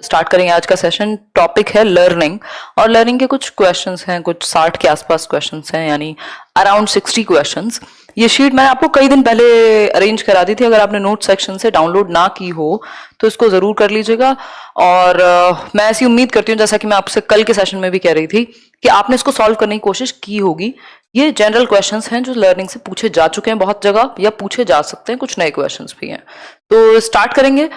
Start करेंगे आज का सेशन। टॉपिक है लर्निंग, और लर्निंग के कुछ क्वेश्चंस हैं, कुछ 60 के आसपास क्वेश्चंस हैं, यानी अराउंड 60 क्वेश्चंस। ये शीट मैंने आपको कई दिन पहले अरेंज करा दी थी, अगर आपने नोट सेक्शन से डाउनलोड ना की हो तो इसको जरूर कर लीजिएगा। और मैं ऐसी उम्मीद करती हूँ, जैसा कि मैं आपसे कल के सेशन में भी कह रही थी, कि आपने इसको सॉल्व करने की कोशिश की होगी। ये जनरल क्वेश्चंस हैं जो लर्निंग से पूछे जा चुके हैं बहुत जगह, या पूछे जा सकते हैं, कुछ नए क्वेश्चंस भी हैं। तो स्टार्ट करेंगे,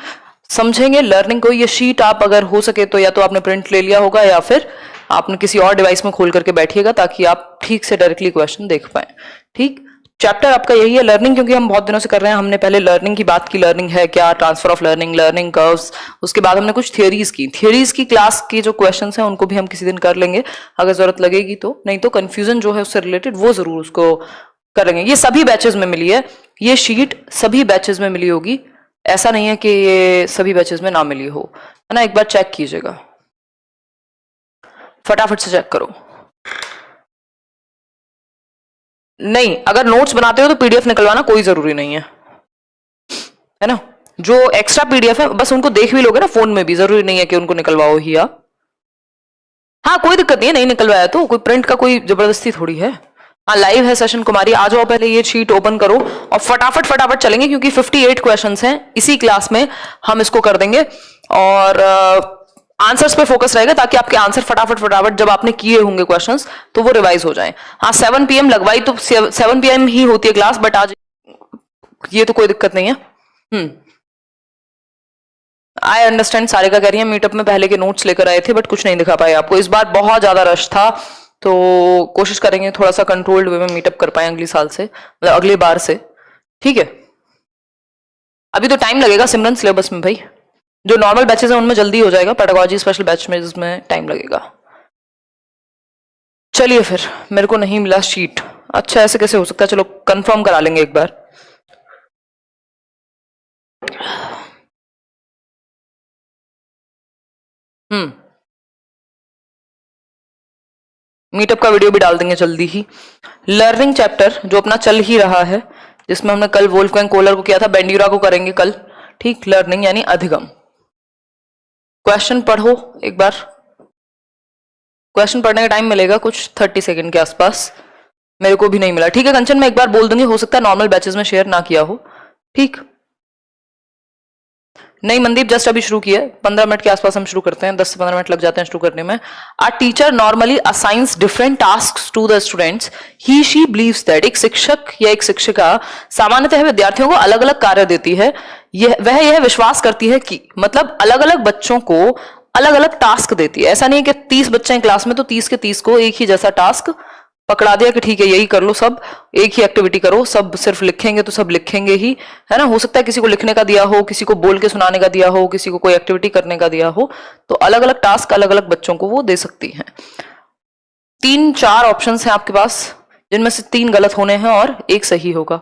समझेंगे लर्निंग को। ये शीट आप अगर हो सके तो या तो आपने प्रिंट ले लिया होगा, या फिर आपने किसी और डिवाइस में खोल करके बैठिएगा, ताकि आप ठीक से डायरेक्टली क्वेश्चन देख पाए। ठीक, चैप्टर आपका यही है लर्निंग, क्योंकि हम बहुत दिनों से कर रहे हैं। हमने पहले लर्निंग की बात की, लर्निंग है क्या, transfer of learning, learning curves. उसके बाद हमने कुछ थियरीज की क्लास की जो क्वेश्चंस हैं उनको भी हम किसी दिन कर लेंगे अगर जरूरत लगेगी तो। नहीं तो कंफ्यूजन जो है उससे रिलेटेड वो जरूर उसको करेंगे। ये सभी बैचेस में मिली है, ये शीट सभी बैचेस में मिली होगी, ऐसा नहीं है कि ये सभी बैचेस में ना मिली हो, है ना। एक बार चेक कीजिएगा, फटाफट से चेक करो। नहीं, अगर नोट्स बनाते हो तो पीडीएफ निकलवाना कोई जरूरी नहीं है ना। जो एक्स्ट्रा पीडीएफ है बस उनको देख भी लोगे ना फोन में भी, जरूरी नहीं है कि उनको निकलवाओ ही आप। हाँ, कोई दिक्कत नहीं है, नहीं निकलवाया तो कोई प्रिंट का कोई जबरदस्ती थोड़ी है। हाँ, लाइव है सेशन कुमारी, आ जाओ, पहले ये शीट ओपन करो और फटाफट फटाफट चलेंगे, क्योंकि 58 क्वेश्चंस हैं इसी क्लास में, हम इसको कर देंगे। और आंसर्स पे फोकस रहेगा, ताकि आपके आंसर फटाफट फटाफट जब आपने किए होंगे क्वेश्चंस तो वो रिवाइज हो जाएं। हाँ, 7 PM लगवाई तो 7 PM ही होती है क्लास, बट आज ये तो कोई दिक्कत नहीं है। आई अंडरस्टैंड, सारिका कह रही है मीटअप में पहले के नोट्स लेकर आए थे बट कुछ नहीं दिखा पाए आपको। इस बार बहुत ज्यादा रश था, तो कोशिश करेंगे थोड़ा सा कंट्रोल्ड वे में मीटअप कर पाए अगली साल से, मतलब अगली बार से। ठीक है, अभी तो टाइम लगेगा सिमरन सिलेबस में भाई। जो नॉर्मल बैचेस हैं उनमें जल्दी हो जाएगा, पेडागोजी स्पेशल बैच में इसमें टाइम लगेगा। चलिए फिर, मेरे को नहीं मिला शीट। अच्छा, ऐसे कैसे हो सकता है, चलो कंफर्म करा लेंगे एक बार। मीटअप का वीडियो भी डाल देंगे जल्दी ही। लर्निंग चैप्टर जो अपना चल ही रहा है, जिसमें हमने कल वोल्फगैंग कोहलर को किया था, बेंड्यूरा को करेंगे कल। ठीक, लर्निंग यानी अधिगम। क्वेश्चन पढ़ो एक बार, क्वेश्चन पढ़ने का टाइम मिलेगा कुछ 30 सेकंड के आसपास। मेरे को भी नहीं मिला। ठीक है कंचन, मैं एक बार बोल दूंगी, हो सकता है नॉर्मल बैचेस में शेयर ना किया हो। ठीक, नहीं मनदीप जस्ट अभी शुरू किया है, 15 मिनट के आसपास हम शुरू करते हैं, 10 से 15 मिनट लग जाते हैं शुरू करने में। A teacher normally assigns different tasks to the students, he she believes that. एक शिक्षक या एक शिक्षिका सामान्यतः विद्यार्थियों को अलग अलग कार्य देती है, यह विश्वास करती है कि, मतलब अलग अलग बच्चों को अलग अलग टास्क देती है। ऐसा नहीं है कि 30 बच्चे हैं क्लास में तो 30 के 30 को एक ही जैसा टास्क पकड़ा दिया कि ठीक है यही कर लो, सब एक ही एक्टिविटी करो, सब सिर्फ लिखेंगे तो सब लिखेंगे ही, है ना। हो सकता है किसी को लिखने का दिया हो, किसी को बोल के सुनाने का दिया हो, किसी को कोई एक्टिविटी करने का दिया हो, तो अलग अलग टास्क अलग अलग बच्चों को वो दे सकती हैं। 3-4 ऑप्शंस हैं आपके पास, जिनमें से 3 गलत होने हैं और 1 सही होगा।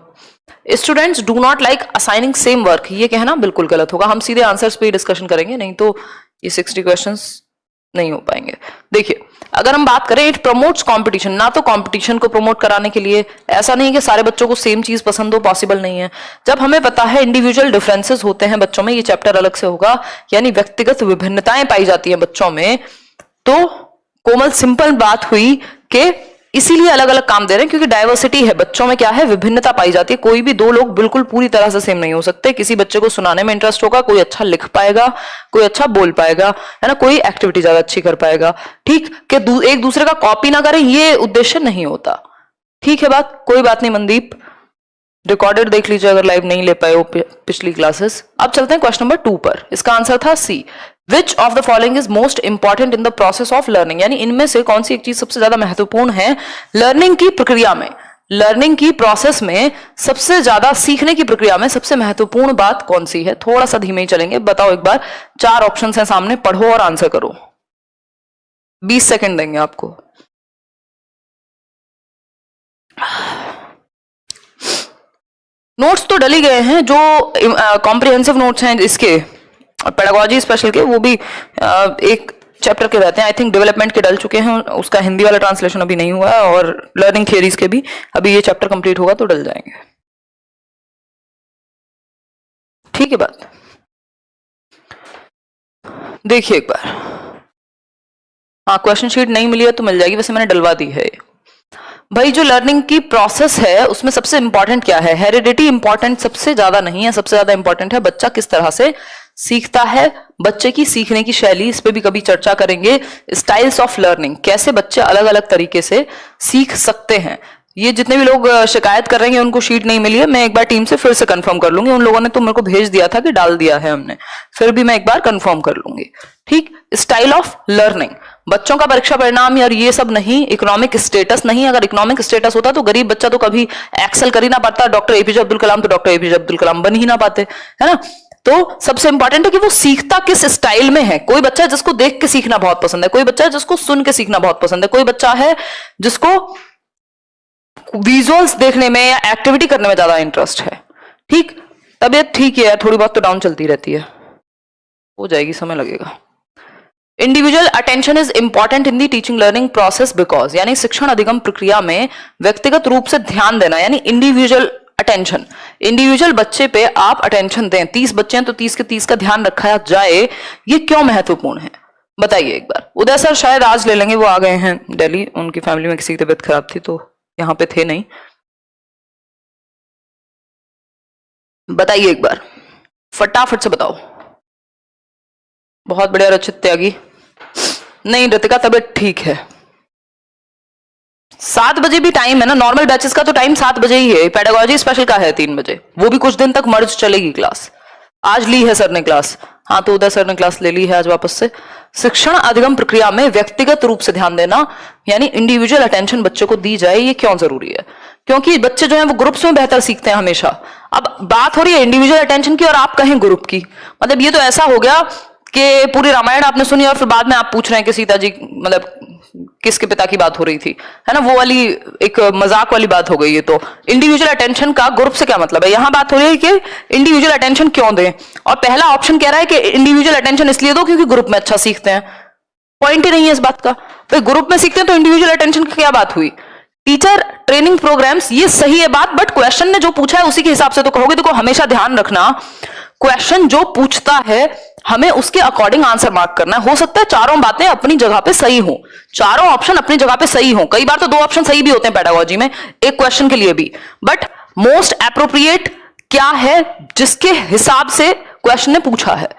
Students do not like assigning same work, ये कहना बिल्कुल गलत होगा। हम सीधे आंसर्स पे डिस्कशन करेंगे, नहीं तो ये 60 क्वेश्चंस नहीं हो पाएंगे। देखिए, अगर हम बात करें, इट प्रमोट्स कंपटीशन, ना तो कंपटीशन को प्रमोट कराने के लिए, ऐसा नहीं कि सारे बच्चों को सेम चीज पसंद हो, पॉसिबल नहीं है। जब हमें पता है इंडिविजुअल डिफरेंसेस होते हैं बच्चों में, ये चैप्टर अलग से होगा, यानी व्यक्तिगत विभिन्नताएं पाई जाती हैं बच्चों में, तो कोमल सिंपल बात हुई कि इसीलिए अलग अलग काम दे रहे हैं, क्योंकि डाइवर्सिटी है बच्चों में, क्या है, विभिन्नता पाई जाती है। कोई भी 2 लोग बिल्कुल पूरी तरह से सेम नहीं हो सकते। किसी बच्चे को सुनाने में इंटरेस्ट होगा, कोई अच्छा लिख पाएगा, कोई अच्छा बोल पाएगा, है ना, कोई एक्टिविटी ज्यादा अच्छी कर पाएगा। ठीक, कि एक दूसरे का कॉपी ना करें, ये उद्देश्य नहीं होता। ठीक है बात, कोई बात नहीं मनदीप, रिकॉर्डेड देख लीजिए अगर लाइव नहीं ले पाए हो पिछली क्लासेस। अब चलते हैं क्वेश्चन नंबर 2 पर। इसका आंसर था C. Which of the following is most important in the process of learning, यानी इनमें से कौन सी एक चीज सबसे ज्यादा महत्वपूर्ण है लर्निंग की प्रक्रिया में, लर्निंग की प्रोसेस में, सबसे ज्यादा सीखने की प्रक्रिया में सबसे महत्वपूर्ण बात कौन सी है। थोड़ा सा धीमे ही चलेंगे, बताओ एक बार। 4 ऑप्शन है सामने, पढ़ो और आंसर करो। 20 सेकेंड देंगे आपको। नोट्स तो डल ही गए हैं, जो कॉम्प्रिहेंसिव नोट्स हैं इसके पेडागोजी स्पेशल के, वो भी एक चैप्टर के रहते हैं। आई थिंक डेवलपमेंट के डल चुके हैं, उसका हिंदी वाला ट्रांसलेशन अभी नहीं हुआ है, और लर्निंग थियरीज के भी अभी ये चैप्टर कंप्लीट होगा तो डल जाएंगे। ठीक है बात, देखिए एक बार, हाँ क्वेश्चन शीट नहीं मिली है तो मिल जाएगी, वैसे मैंने डलवा दी है। भाई जो लर्निंग की प्रोसेस है उसमें सबसे इंपॉर्टेंट क्या है? हेरिडिटी इंपॉर्टेंट सबसे ज्यादा नहीं है, सबसे ज्यादा इंपॉर्टेंट है बच्चा किस तरह से सीखता है, बच्चे की सीखने की शैली, इस पे भी कभी चर्चा करेंगे। स्टाइल्स ऑफ लर्निंग, कैसे बच्चे अलग अलग तरीके से सीख सकते हैं। ये जितने भी लोग शिकायत कर रहे हैं उनको शीट नहीं मिली है, मैं एक बार टीम से फिर से कंफर्म कर लूंगी। उन लोगों ने तो मेरे को भेज दिया था कि डाल दिया है हमने, फिर भी मैं एक बार कंफर्म कर लूंगी। ठीक, स्टाइल ऑफ लर्निंग, बच्चों का परीक्षा परिणाम और ये सब नहीं, इकोनॉमिक स्टेटस नहीं। अगर इकोनॉमिक स्टेटस होता तो गरीब बच्चा तो कभी एक्सेल कर ही ना पाता, डॉक्टर एपीजे अब्दुल कलाम तो डॉक्टर एपीजे अब्दुल कलाम बन ही ना पाते, है ना। तो सबसे इंपॉर्टेंट है कि वो सीखता किस स्टाइल में है। कोई बच्चा है जिसको देख के सीखना बहुत पसंद है, कोई बच्चा है जिसको सुन के सीखना बहुत पसंद है, कोई बच्चा है जिसको विजुअल्स देखने में या एक्टिविटी करने में ज्यादा इंटरेस्ट है। ठीक, तबीयत ठीक है, थोड़ी बहुत तो डाउन चलती रहती है, हो जाएगी, समय लगेगा। Individual attention is important in the teaching learning process because, यानी शिक्षण अधिगम प्रक्रिया में व्यक्तिगत रूप से ध्यान देना, यानी इंडिविजुअल अटेंशन, इंडिविजुअल बच्चे पे आप अटेंशन दें। 30 बच्चे हैं तो 30 के 30 का ध्यान रखा जाए, ये क्यों महत्वपूर्ण है बताइए एक बार। उदय सर शायद आज ले लेंगे, वो आ गए हैं दिल्ली, उनकी फैमिली में किसी की तबीयत खराब थी तो यहां पे थे नहीं। बताइए एक बार, फटाफट से बताओ। बहुत बढ़िया रचित त्यागी। नहीं ऋतिका, तबीयत ठीक है। 7 बजे भी टाइम है ना, नॉर्मल बैचेस का तो टाइम 7 बजे ही है, पेडागोजी स्पेशल का है 3 बजे, वो भी कुछ दिन तक मर्ज चलेगी क्लास। आज ली है सर ने क्लास, हाँ तो उदय सर ने क्लास ले ली है आज वापस से। शिक्षण अधिगम प्रक्रिया में व्यक्तिगत रूप से ध्यान देना, यानी इंडिविजुअल अटेंशन बच्चे को दी जाए, ये क्यों जरूरी है? क्योंकि बच्चे जो हैं वो ग्रुप्स में बेहतर सीखते हैं हमेशा। अब बात हो रही है इंडिविजुअल अटेंशन की और आप कहें ग्रुप की, मतलब ये तो ऐसा हो गया कि पूरी रामायण आपने सुनी और फिर बाद में आप पूछ रहे हैं कि सीता जी मतलब किसके पिता की बात हो रही थी, है ना, वो वाली एक मजाक वाली बात हो गई। ये तो इंडिविजुअल अटेंशन का ग्रुप से क्या मतलब है? यहां बात हो रही है कि इंडिविजुअल अटेंशन क्यों दें, और पहला ऑप्शन कह रहा है कि इंडिविजुअल अटेंशन इसलिए दो क्योंकि ग्रुप में अच्छा सीखते हैं। पॉइंट ही नहीं है इस बात का, भाई ग्रुप में सीखते हैं तो इंडिविजुअल अटेंशन की क्या बात हुई? टीचर ट्रेनिंग प्रोग्राम्स, ये सही है बात, बट क्वेश्चन ने जो पूछा है उसी के हिसाब से तो कहोगे। देखो हमेशा ध्यान रखना, क्वेश्चन जो पूछता है हमें उसके अकॉर्डिंग आंसर मार्क करना है। हो सकता है चारों बातें अपनी जगह पे सही हो, चारों ऑप्शन अपनी जगह पे सही हो, कई बार तो 2 ऑप्शन सही भी होते हैं पेडागोजी में एक क्वेश्चन के लिए भी, बट मोस्ट एप्रोप्रिएट क्या है जिसके हिसाब से क्वेश्चन ने पूछा है,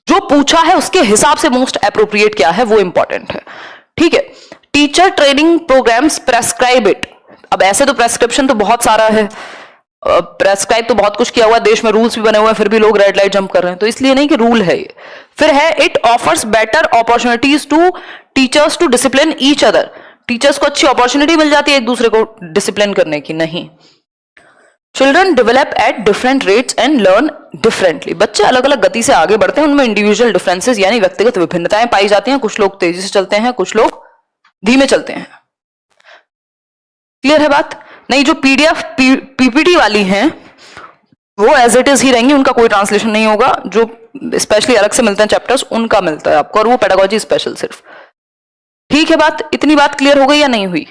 जो पूछा है उसके हिसाब से मोस्ट एप्रोप्रिएट क्या है वो इंपॉर्टेंट है। ठीक है, teacher training programmes prescribe it. अब ऐसे तो प्रेस्क्रिप्शन तो बहुत सारा है, प्रेस्क्राइब तो बहुत कुछ किया हुआ है, देश में रूल्स भी बने हुए हैं, फिर भी लोग रेड लाइट जंप कर रहे हैं, तो इसलिए नहीं कि रूल है ये। फिर है it offers better opportunities to teachers to discipline each other, teachers को अच्छी अपॉर्चुनिटी मिल जाती है एक दूसरे को डिसिप्लिन करने की। नहीं, children develop at different rates and learn differently, बच्चे अलग अलग गति से आगे बढ़ते हैं, उनमें इंडिविजुअल डिफरेंसेस यानी व्यक्तिगत विभिन्नताएं पाई जाती हैं, कुछ लोग तेजी से चलते हैं, कुछ लोग धीमे चलते हैं। क्लियर है बात? नहीं, जो पीडीएफ पीपीटी वाली हैं वो एज इट इज ही रहेंगी, उनका कोई ट्रांसलेशन नहीं होगा, जो स्पेशली अलग से मिलते हैं चैप्टर्स उनका मिलता है आपको, और वो पेडागोजी स्पेशल सिर्फ। ठीक है बात, इतनी बात क्लियर हो गई या नहीं हुई?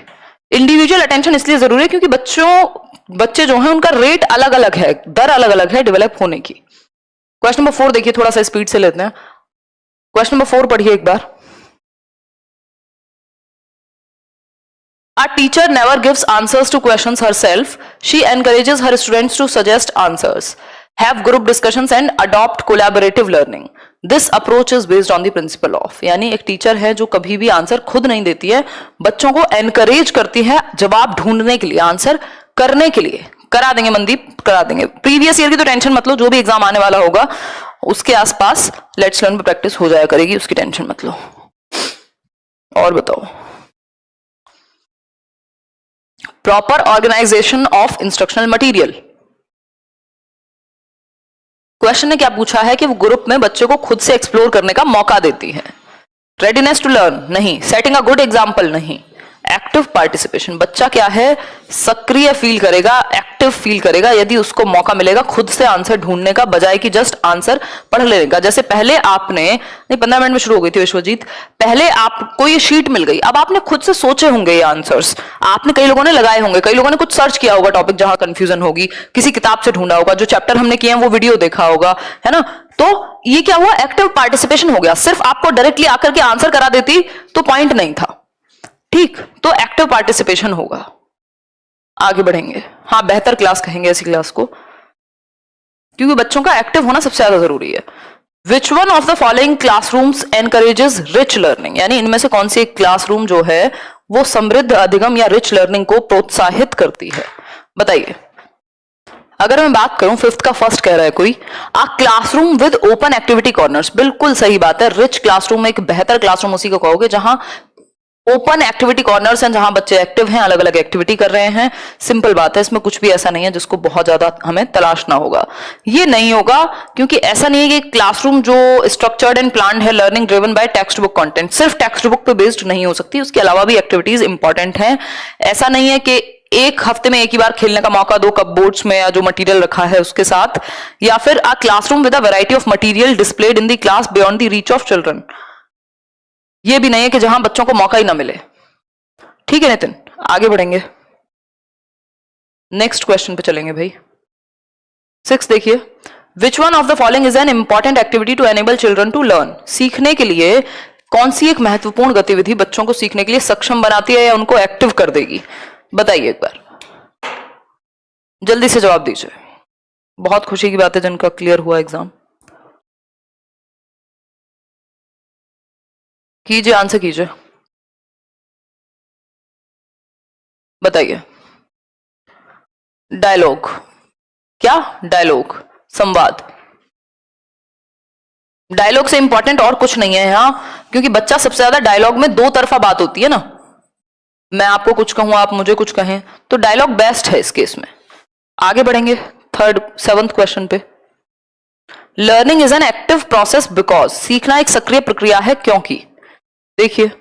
इंडिविजुअल अटेंशन इसलिए जरूरी है क्योंकि बच्चे जो हैं उनका रेट अलग अलग है, दर अलग अलग है डेवलप होने की। क्वेश्चन नंबर 4 देखिए, थोड़ा सा स्पीड से लेते हैं। क्वेश्चन नंबर 4 पढ़िए एक बार। A teacher never gives answers to questions herself. She encourages her students to suggest answers, have group discussions and adopt collaborative learning. This approach is based on the principle of, यानी एक teacher है जो कभी भी answer खुद नहीं देती है, बच्चों को एनकरेज करती है जवाब ढूंढने के लिए, आंसर करने के लिए। करा देंगे मनदीप, करा देंगे। प्रीवियस ईयर की तो टेंशन मत लो, जो भी एग्जाम आने वाला होगा उसके आसपास लेट्स लर्न पे प्रैक्टिस हो जाया करेगी, उसकी टेंशन मत लो। और बताओ, proper organisation of instructional material. Question ने क्या पूछा है कि वो ग्रुप में बच्चे को खुद से एक्सप्लोर करने का मौका देती है। रेडीनेस टू लर्न नहीं, सेटिंग अ गुड एग्जाम्पल नहीं, एक्टिव पार्टिसिपेशन, बच्चा क्या है, सक्रिय फील करेगा, एक्टिव फील करेगा यदि उसको मौका मिलेगा खुद से आंसर ढूंढने का, बजाय कि जस्ट आंसर पढ़ लेने का। जैसे पहले आपने, नहीं 15 मिनट में शुरू हो गई थी विश्वजीत, पहले आपको ये शीट मिल गई, अब आपने खुद से सोचे होंगे ये आंसर्स, आपने कई लोगों ने लगाए होंगे, कई लोगों ने कुछ सर्च किया होगा टॉपिक जहां कंफ्यूजन होगी, किसी किताब से ढूंढा होगा, जो चैप्टर हमने किए हैं वो वीडियो देखा होगा, है ना। तो ये क्या हुआ, एक्टिव पार्टिसिपेशन हो गया। सिर्फ आपको डायरेक्टली आकर के आंसर करा देती तो पॉइंट नहीं था, ठीक। तो एक्टिव पार्टिसिपेशन होगा। आगे बढ़ेंगे, हाँ बेहतर क्लास कहेंगे ऐसी क्लास को, क्योंकि बच्चों का एक्टिव होना सबसे ज्यादा जरूरी है। Which one of the following classrooms encourages rich learning, यानी इनमें से कौन सी एक क्लासरूम जो है वो समृद्ध, अधिगम या रिच लर्निंग को प्रोत्साहित करती है, बताइए। अगर मैं बात करूं, फिफ्थ का फर्स्ट कह रहा है कोई, a classroom with open activity corners, बिल्कुल सही बात है। रिच क्लासरूम, एक बेहतर क्लासरूम उसी को कहोगे जहां ओपन एक्टिविटी कॉर्नर्स हैं, जहां बच्चे एक्टिव हैं, अलग अलग एक्टिविटी कर रहे हैं। सिंपल बात है, इसमें कुछ भी ऐसा नहीं है जिसको बहुत ज्यादा हमें तलाशना होगा। ये नहीं होगा क्योंकि ऐसा नहीं है कि क्लासरूम जो स्ट्रक्चर्ड एंड प्लान्ड है, learning driven by text book content, सिर्फ टेक्स्ट बुक पे बेस्ड नहीं हो सकती, उसके अलावा भी एक्टिविटीज इंपॉर्टेंट हैं। ऐसा नहीं है कि एक हफ्ते में एक ही बार खेलने का मौका दो कप बोर्ड्स में या जो मटेरियल रखा है उसके साथ, या फिर a classroom with a variety of material displayed in the class beyond the reach of children, ये भी नहीं है कि जहां बच्चों को मौका ही ना मिले, ठीक है नितिन। आगे बढ़ेंगे, नेक्स्ट क्वेश्चन पे चलेंगे भाई। 6 देखिए, which one of the following is an important activity to enable children to learn, सीखने के लिए कौन सी एक महत्वपूर्ण गतिविधि बच्चों को सीखने के लिए सक्षम बनाती है या उनको एक्टिव कर देगी, बताइए एक बार, जल्दी से जवाब दीजिए। बहुत खुशी की बात है जिनका क्लियर हुआ एग्जाम, कीजिए, आंसर कीजिए, बताइए। डायलॉग, क्या डायलॉग, संवाद। डायलॉग से इंपॉर्टेंट और कुछ नहीं है यहां, क्योंकि बच्चा सबसे ज्यादा डायलॉग में दो तरफा बात होती है ना, मैं आपको कुछ कहूं आप मुझे कुछ कहें, तो डायलॉग बेस्ट है इस केस में। आगे बढ़ेंगे, 7th क्वेश्चन पे। Learning is an active process because, सीखना एक सक्रिय प्रक्रिया है क्योंकि, देखिए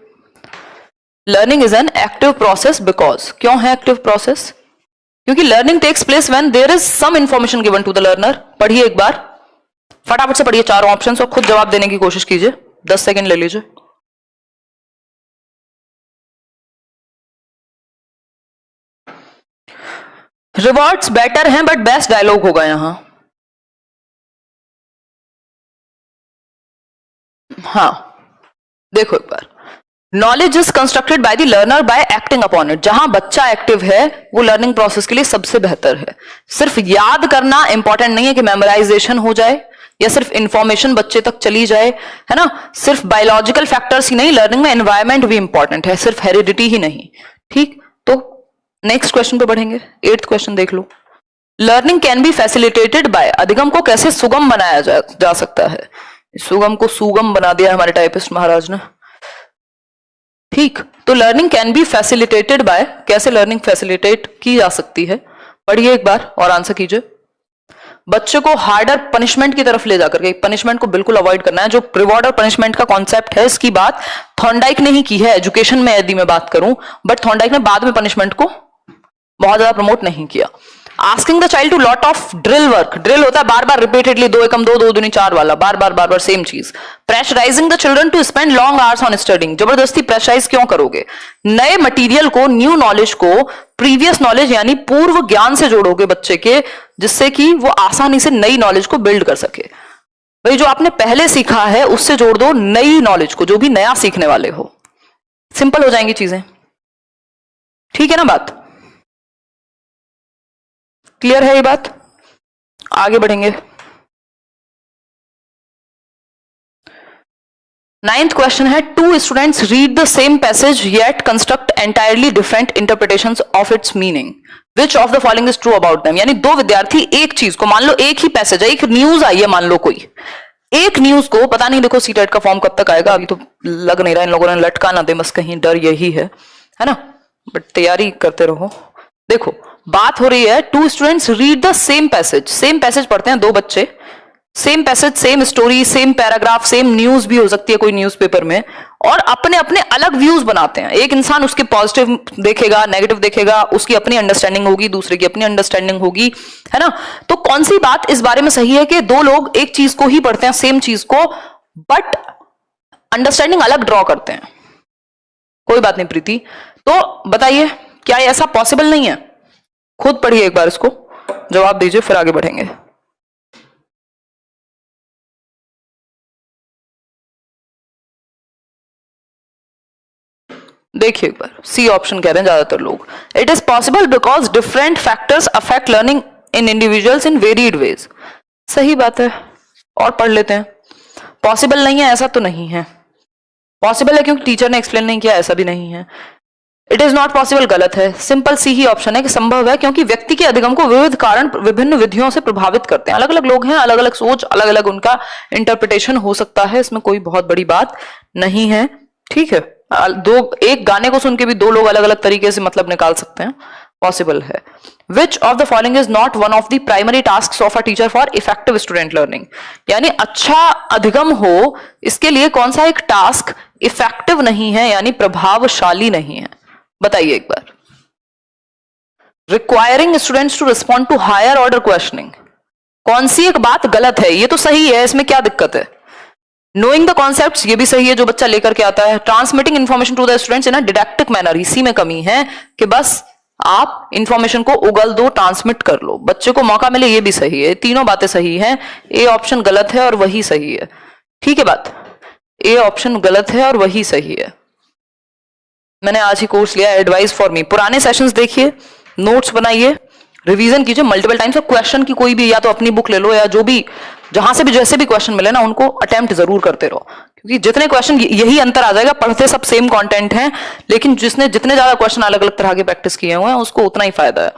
learning is an active process because, क्यों है एक्टिव प्रोसेस, क्योंकि learning takes place when there is some information given to the learner. पढ़िए एक बार, फटाफट से पढ़िए चारों ऑप्शंस और खुद जवाब देने की कोशिश कीजिए, 10 सेकंड ले लीजिए। रिवॉर्ड्स बेटर हैं बट बेस्ट डायलॉग होगा यहां, हाँ देखो एक बार, knowledge is constructed by the learner by acting upon it, जहां बच्चा एक्टिव है वो लर्निंग प्रोसेस के लिए सबसे बेहतर है। सिर्फ याद करना इंपॉर्टेंट नहीं है कि मेमोराइजेशन हो जाए या सिर्फ इंफॉर्मेशन बच्चे तक चली जाए, है ना। सिर्फ बायोलॉजिकल फैक्टर्स ही नहीं, लर्निंग में एनवायरमेंट भी इंपॉर्टेंट है, सिर्फ हेरिडिटी ही नहीं, ठीक। तो नेक्स्ट क्वेश्चन पे बढ़ेंगे, 8th क्वेश्चन देख लो। Learning can be facilitated by, अधिगम को कैसे सुगम बनाया जा सकता है, सुगम को सुगम बना दिया हमारे टाइपिस्ट महाराज ने, ठीक। तो learning can be facilitated bye, कैसे लर्निंग फैसिलिटेट की जा सकती है, पढ़िए एक बार और आंसर कीजिए। बच्चे को हार्डर पनिशमेंट की तरफ ले जाकर के, पनिशमेंट को बिल्कुल अवॉइड करना है। जो रिवॉर्ड और पनिशमेंट का कॉन्सेप्ट है, इसकी बात थॉर्नडाइक ने ही की है एजुकेशन में, यदि मैं बात करूं, बट थॉर्नडाइक ने बाद में पनिशमेंट को बहुत ज्यादा प्रमोट नहीं किया। Asking the child to lot of drill work, drill होता है बार बार रिपीटेडली, 2 एकम 2 2 दूनी 4 वाला, बार बार सेम चीज। Pressurising the children to spend long hours on studying, जबरदस्ती प्रेशराइज क्यों करोगे, नए मटेरियल को, न्यू नॉलेज को प्रीवियस नॉलेज यानी पूर्व ज्ञान से जोड़ोगे बच्चे के, जिससे कि वो आसानी से नई नॉलेज को बिल्ड कर सके। भाई जो आपने पहले सीखा है उससे जोड़ दो नई नॉलेज को, जो भी नया सीखने वाले हो, सिंपल हो जाएंगी चीजें, ठीक है ना बात, क्लियर है ये बात। आगे बढ़ेंगे, 9th क्वेश्चन है, 2 students read the same passage yet construct entirely different interpretations of its meaning, which of the following is true about them, यानी 2 विद्यार्थी एक चीज को, मान लो एक ही पैसेज है, एक न्यूज आई है, मान लो कोई एक न्यूज को, पता नहीं देखो सीटेट का फॉर्म कब तक आएगा, अभी तो लग नहीं रहा, इन लोगों ने लटका ना दे बस कहीं, डर यही है ना, बट तैयारी करते रहो। देखो बात हो रही है, 2 students read the same passage, same passage पढ़ते हैं 2 बच्चे, same passage, same story, same paragraph, same news भी हो सकती है कोई न्यूज़पेपर में, और अपने अपने अलग व्यूज बनाते हैं। एक इंसान उसके पॉजिटिव देखेगा, नेगेटिव देखेगा, उसकी अपनी अंडरस्टैंडिंग होगी, दूसरे की अपनी अंडरस्टैंडिंग होगी, है ना। तो कौन सी बात इस बारे में सही है कि दो लोग एक चीज को ही पढ़ते हैं, सेम चीज को, बट अंडरस्टैंडिंग अलग ड्रॉ करते हैं? कोई बात नहीं प्रीति, तो बताइए क्या ये ऐसा पॉसिबल नहीं है? खुद पढ़िए एक बार इसको, जवाब दीजिए, फिर आगे बढ़ेंगे। देखिए एक बार, सी ऑप्शन कह रहे हैं ज्यादातर लोग। It is possible because different factors affect learning in individuals in varied ways. सही बात है, और पढ़ लेते हैं। पॉसिबल नहीं है ऐसा तो नहीं है, पॉसिबल है क्योंकि टीचर ने एक्सप्लेन नहीं किया, ऐसा भी नहीं है। इट इज नॉट पॉसिबल गलत है, सिंपल सी ही ऑप्शन है कि संभव है, क्योंकि व्यक्ति के अधिगम को विविध कारण विभिन्न विधियों से प्रभावित करते हैं। अलग अलग लोग हैं, अलग अलग सोच, अलग अलग उनका इंटरप्रिटेशन हो सकता है, इसमें कोई बहुत बड़ी बात नहीं है। ठीक है, एक गाने को सुन के भी दो लोग अलग अलग तरीके से मतलब निकाल सकते हैं, पॉसिबल है। Which of the following is not one of the primary task of a teacher for effective student learning? यानी अच्छा अधिगम हो, इसके लिए कौन सा एक टास्क इफेक्टिव नहीं है, यानी प्रभावशाली नहीं है? बताइए एक बार। Requiring students to respond to higher order questioning, कौन सी एक बात गलत है? ये तो सही है, इसमें क्या दिक्कत है? नोइंग द कॉन्सेप्ट्स, ये भी सही है जो बच्चा लेकर के आता है। Transmitting information to the students in a didactic manner, इसी में कमी है कि बस आप इंफॉर्मेशन को उगल दो, ट्रांसमिट कर लो, बच्चे को मौका मिले, ये भी सही है। तीनों बातें सही हैं, ए ऑप्शन गलत है और वही सही है। ठीक है बात, ए ऑप्शन गलत है और वही सही है। मैंने आज ही कोर्स लिया एडवाइस फॉर मी, पुराने सेशंस देखिए, नोट्स बनाइए, रिवीजन कीजिए मल्टीपल टाइम्स, और क्वेश्चन की कोई भी, या तो अपनी बुक ले लो या जो भी, जहां से भी जैसे भी क्वेश्चन मिले ना, उनको अटेम्प्ट जरूर करते रहो, क्योंकि जितने क्वेश्चन, यही अंतर आ जाएगा, पढ़ते सब सेम कंटेंट हैं, लेकिन जिसने जितने ज्यादा क्वेश्चन अलग अलग तरह के प्रैक्टिस किए हुए हैं उसको उतना ही फायदा है।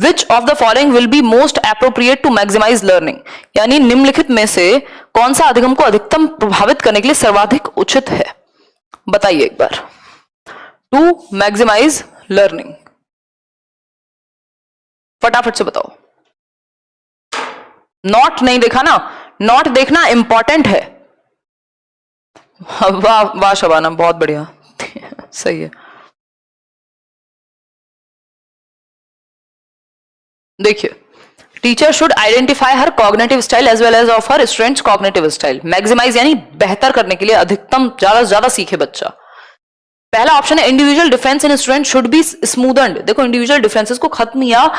Which of the following will be most appropriate to maximise learning? यानी निम्नलिखित में से कौन सा अधिगम को अधिकतम प्रभावित करने के लिए सर्वाधिक उचित है? बताइए एक बार। टू मैक्सिमाइज लर्निंग, फटाफट से बताओ। नॉट नहीं देखा ना, नॉट देखना इंपॉर्टेंट है। वाह वाह शबाना, बहुत बढ़िया सही है। देखिए, teacher should identify her cognitive style as well as of her students cognitive style. Maximise यानी बेहतर करने के लिए, अधिकतम, ज्यादा से ज्यादा सीखे बच्चा। पहला ऑप्शन है individual difference in student should be smoothened. देखो, इंडिविजुअल डिफरेंसेस को खत्म या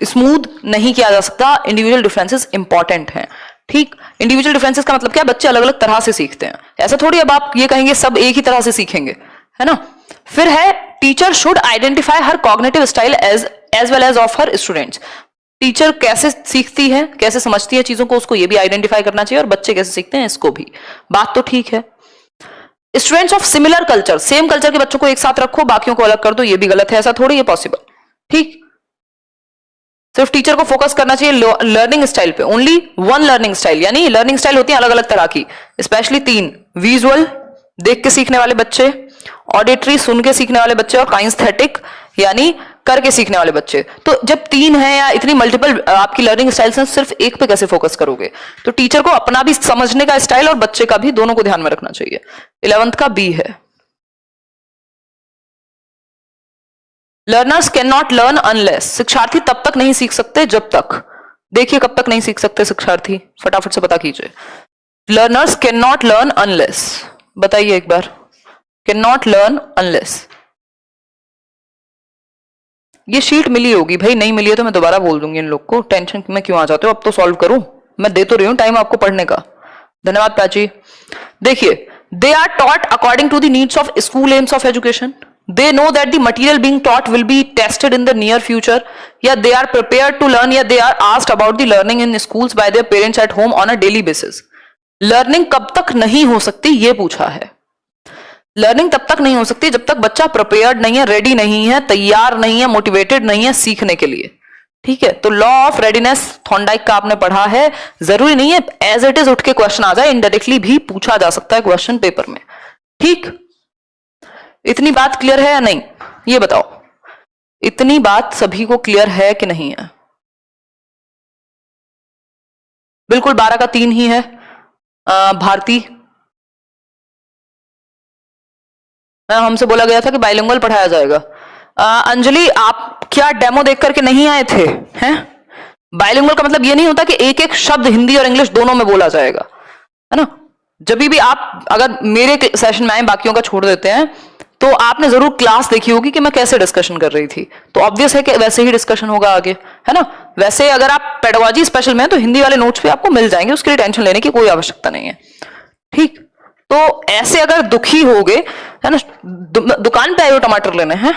स्मूथ नहीं किया जा सकता, इंडिविजुअल डिफरेंसेस इंपॉर्टेंट हैं। ठीक, इंडिविजुअल डिफरेंसेस का मतलब क्या? बच्चे अलग अलग तरह से सीखते हैं, ऐसा थोड़ी अब आप ये कहेंगे सब एक ही तरह से सीखेंगे, है ना। फिर है teacher should identify her cognitive style as well as of her students. Teacher कैसे सीखती है, कैसे समझती है चीजों को, उसको ये भी आइडेंटिफाई करना चाहिए, और बच्चे कैसे सीखते हैं इसको भी। बात तो ठीक है। Students of similar culture, same culture के बच्चों को एक साथ रखो, बाकियों को अलग कर दो, ये भी गलत है, ऐसा थोड़ी है पॉसिबल। ठीक, सिर्फ टीचर को फोकस करना चाहिए लर्निंग स्टाइल पे, ओनली वन लर्निंग स्टाइल। यानी लर्निंग स्टाइल होती है अलग अलग तरह की, स्पेशली तीन: विजुअल, देख के सीखने वाले बच्चे; ऑडिटरी, सुन के सीखने वाले बच्चे; और काइंस्थेटिक, यानी करके सीखने वाले बच्चे। तो जब तीन है या इतनी मल्टीपल आपकी लर्निंग स्टाइल्स हैं, सिर्फ एक पे कैसे फोकस करोगे? तो टीचर को अपना भी समझने का स्टाइल और बच्चे का भी, दोनों को ध्यान में रखना चाहिए। 11th का बी है। Learners can not learn unless, शिक्षार्थी तब तक नहीं सीख सकते जब तक, देखिए कब तक नहीं सीख सकते शिक्षार्थी, फटाफट से पता कीजिए। Learners can not learn unless, बताइए एक बार। कैन नॉट लर्न अनलेस, ये शीट मिली होगी भाई, नहीं मिली है तो मैं दोबारा बोल दूंगी इन लोग को, टेंशन में क्यों आ जाते हो? अब तो सॉल्व करूं, मैं दे तो रही हूं टाइम आपको पढ़ने का। धन्यवाद प्राची। देखिए, they are taught according to the needs of school aims of education. They know that the material being taught will be tested in the near future, या they are prepared to learn, या they are asked about the learning in schools by their parents at home on a daily basis. Learning कब तक नहीं हो सकती ये पूछा है। लर्निंग तब तक नहीं हो सकती जब तक बच्चा प्रिपेयर्ड नहीं है, रेडी नहीं है, तैयार नहीं है, मोटिवेटेड नहीं है सीखने के लिए। ठीक है, तो लॉ ऑफ रेडीनेस थॉर्नडाइक का आपने पढ़ा है, जरूरी नहीं है एज इट इज उठ के क्वेश्चन आ जाए, इनडायरेक्टली भी पूछा जा सकता है क्वेश्चन पेपर में। ठीक, इतनी बात क्लियर है या नहीं, ये बताओ। इतनी बात सभी को क्लियर है कि नहीं है? बिल्कुल 12 का 3 ही है। भारती, हमसे बोला गया था कि बाइलिंगुअल पढ़ाया जाएगा। अंजलि, आप क्या डेमो देख करके नहीं आए थे? हैं? बाइलिंगुअल का मतलब ये नहीं होता कि एक एक शब्द हिंदी और इंग्लिश दोनों में बोला जाएगा, है ना। जब भी आप अगर मेरे सेशन में आए, बाकियों का छोड़ देते हैं, तो आपने जरूर क्लास देखी होगी कि मैं कैसे डिस्कशन कर रही थी, तो ऑब्वियस है कि वैसे ही डिस्कशन होगा आगे, है ना। वैसे अगर आप पेडागोजी स्पेशल में हैं तो हिंदी वाले नोट्स भी आपको मिल जाएंगे, उसके लिए टेंशन लेने की कोई आवश्यकता नहीं है, ठीक। तो ऐसे अगर दुखी होगे, है ना, दुकान पे आए हो टमाटर लेने, हैं,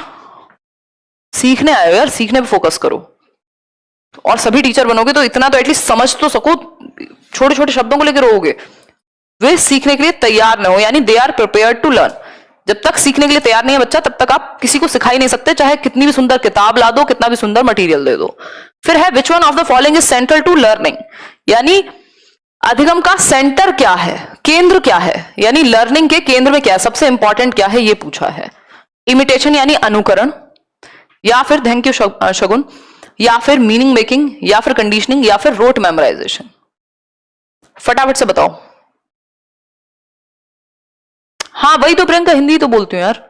सीखने आए हो यार, सीखने पे फोकस करो। और सभी टीचर बनोगे तो इतना तो एटलीस्ट समझ तो सको, छोटे छोटे शब्दों को लेकर रहोगे। वे सीखने के लिए तैयार न हो, यानी they are prepared to learn. जब तक सीखने के लिए तैयार नहीं है बच्चा, तब तक आप किसी को सिखा ही नहीं सकते, चाहे कितनी भी सुंदर किताब ला दो, कितना भी सुंदर मटेरियल दे दो। फिर है which one of the following is central to learning, यानी अधिगम का सेंटर क्या है, केंद्र क्या है, यानी लर्निंग के केंद्र में क्या है, सबसे इंपॉर्टेंट क्या है, ये पूछा है। इमिटेशन यानी अनुकरण, या फिर थैंक यू शगुन, या फिर मीनिंग मेकिंग, या फिर कंडीशनिंग, या फिर रोट मेमोराइजेशन। फटाफट से बताओ। हाँ वही तो प्रियंका, हिंदी तो बोलती हूँ यार,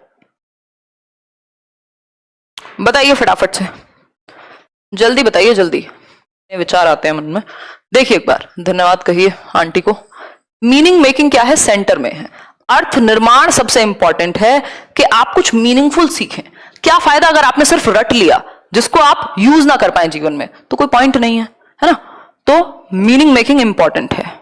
बताइए फटाफट से, जल्दी बताइए, जल्दी विचार आते हैं मन में। देखिए एक बार धन्यवाद कहिए आंटी को। मीनिंग मेकिंग क्या है, सेंटर में है। अर्थ निर्माण सबसे इंपॉर्टेंट है कि आप कुछ मीनिंगफुल सीखें। क्या फायदा अगर आपने सिर्फ रट लिया जिसको आप यूज ना कर पाए जीवन में, तो कोई पॉइंट नहीं है ना। तो मीनिंग मेकिंग इंपॉर्टेंट है।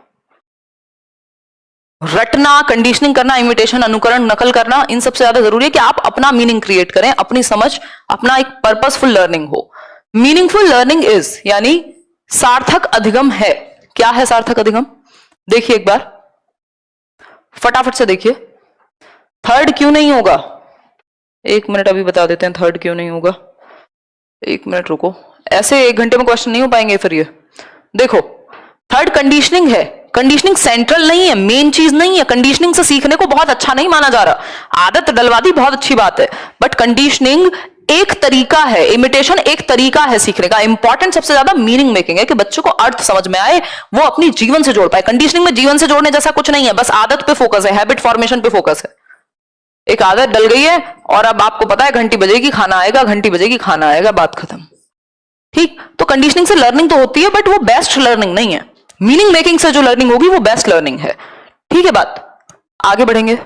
रटना, कंडीशनिंग करना, इमिटेशन, अनुकरण, नकल करना, इन सबसे ज्यादा जरूरी है कि आप अपना मीनिंग क्रिएट करें, अपनी समझ, अपना एक पर्पसफुल लर्निंग हो। मीनिंगफुल लर्निंग इज, यानी सार्थक अधिगम है। क्या है सार्थक अधिगम? देखिए एक बार फटाफट से देखिए। थर्ड क्यों नहीं होगा? एक मिनट अभी बता देते हैं थर्ड क्यों नहीं होगा। एक मिनट रुको, ऐसे 1 घंटे में क्वेश्चन नहीं हो पाएंगे फिर ये। देखो थर्ड कंडीशनिंग है। कंडीशनिंग सेंट्रल नहीं है, मेन चीज नहीं है। कंडीशनिंग से सीखने को बहुत अच्छा नहीं माना जा रहा। आदत डलवा दी बहुत अच्छी बात है, बट कंडीशनिंग एक तरीका है, इमिटेशन एक तरीका है सीखने का। इंपॉर्टेंट सबसे ज्यादा मीनिंग मेकिंग है कि बच्चों को अर्थ समझ में आए, वो अपनी जीवन से जोड़ पाए। कंडीशनिंग में जीवन से जोड़ने जैसा कुछ नहीं है, बस आदत पे फोकस है, हैबिट फॉर्मेशन पे फोकस है। एक आदत डल गई है और अब आपको पता है घंटी बजेगी खाना आएगा, घंटी बजेगी खाना आएगा, बात खत्म, ठीक। तो कंडीशनिंग से लर्निंग तो होती है, बट वो बेस्ट लर्निंग नहीं है। मीनिंग मेकिंग से जो लर्निंग होगी वो बेस्ट लर्निंग है, ठीक है। बात आगे बढ़ेंगे।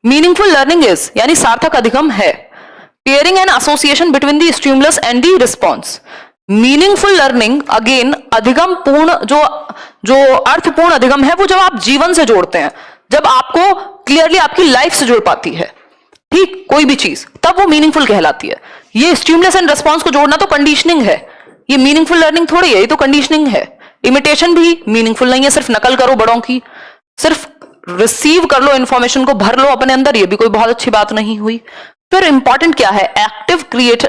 मीनिंगफुल लर्निंग इज, यानी सार्थक अधिगम है, pairing and association between the stimulus and the response. Meaningful learning again अधिगम पूर्ण, जो अर्थपूर्ण अधिगम है, वो जब आप जीवन से जोड़ते हैं, जब आपको क्लियरली आपकी लाइफ से जुड़ पाती है, ठीक, कोई भी चीज, तब वो मीनिंगफुल कहलाती है। ये स्टिमुलस एंड रिस्पॉन्स को जोड़ना तो कंडीशनिंग है, ये मीनिंगफुल लर्निंग थोड़ी है, ये तो कंडीशनिंग है। इमिटेशन भी मीनिंगफुल नहीं है, सिर्फ नकल करो बड़ों की, सिर्फ रिसीव कर लो इंफॉर्मेशन को, भर लो अपने अंदर, ये भी कोई बहुत अच्छी बात नहीं हुई। फिर इंपॉर्टेंट क्या है? Active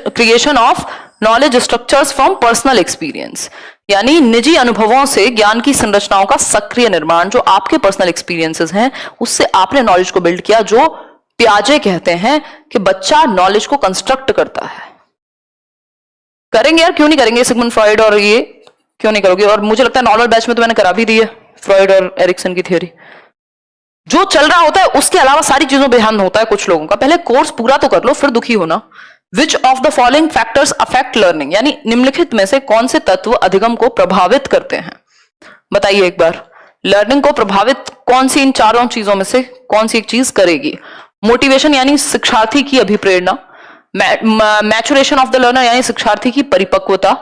creation of knowledge structures from personal experience, यानी निजी अनुभवों से ज्ञान की संरचनाओं का सक्रिय निर्माण। जो आपके पर्सनल एक्सपीरियंसेस हैं उससे आपने नॉलेज को बिल्ड किया, जो प्याजे कहते हैं कि बच्चा नॉलेज को कंस्ट्रक्ट करता है। करेंगे यार, क्यों नहीं करेंगे? सिगमंड फ्रॉइड और ये क्यों नहीं करोगे? और मुझे लगता है नॉर्मल बैच में तो मैंने करा भी दी है फ्रॉइड और एरिक्सन की थ्योरी। जो चल रहा होता है उसके अलावा सारी चीजों पे ध्यान होता है कुछ लोगों का। पहले कोर्स पूरा तो कर लो फिर दुखी होना। विच of the following factors affect learning, यानी निम्नलिखित में से कौन से तत्व अधिगम को प्रभावित करते हैं? बताइए एक बार। लर्निंग को प्रभावित कौन सी इन चारों चीजों में से कौन सी एक चीज करेगी? मोटिवेशन यानी शिक्षार्थी की अभिप्रेरणा, मैचुरेशन ऑफ द लर्नर यानी शिक्षार्थी की परिपक्वता,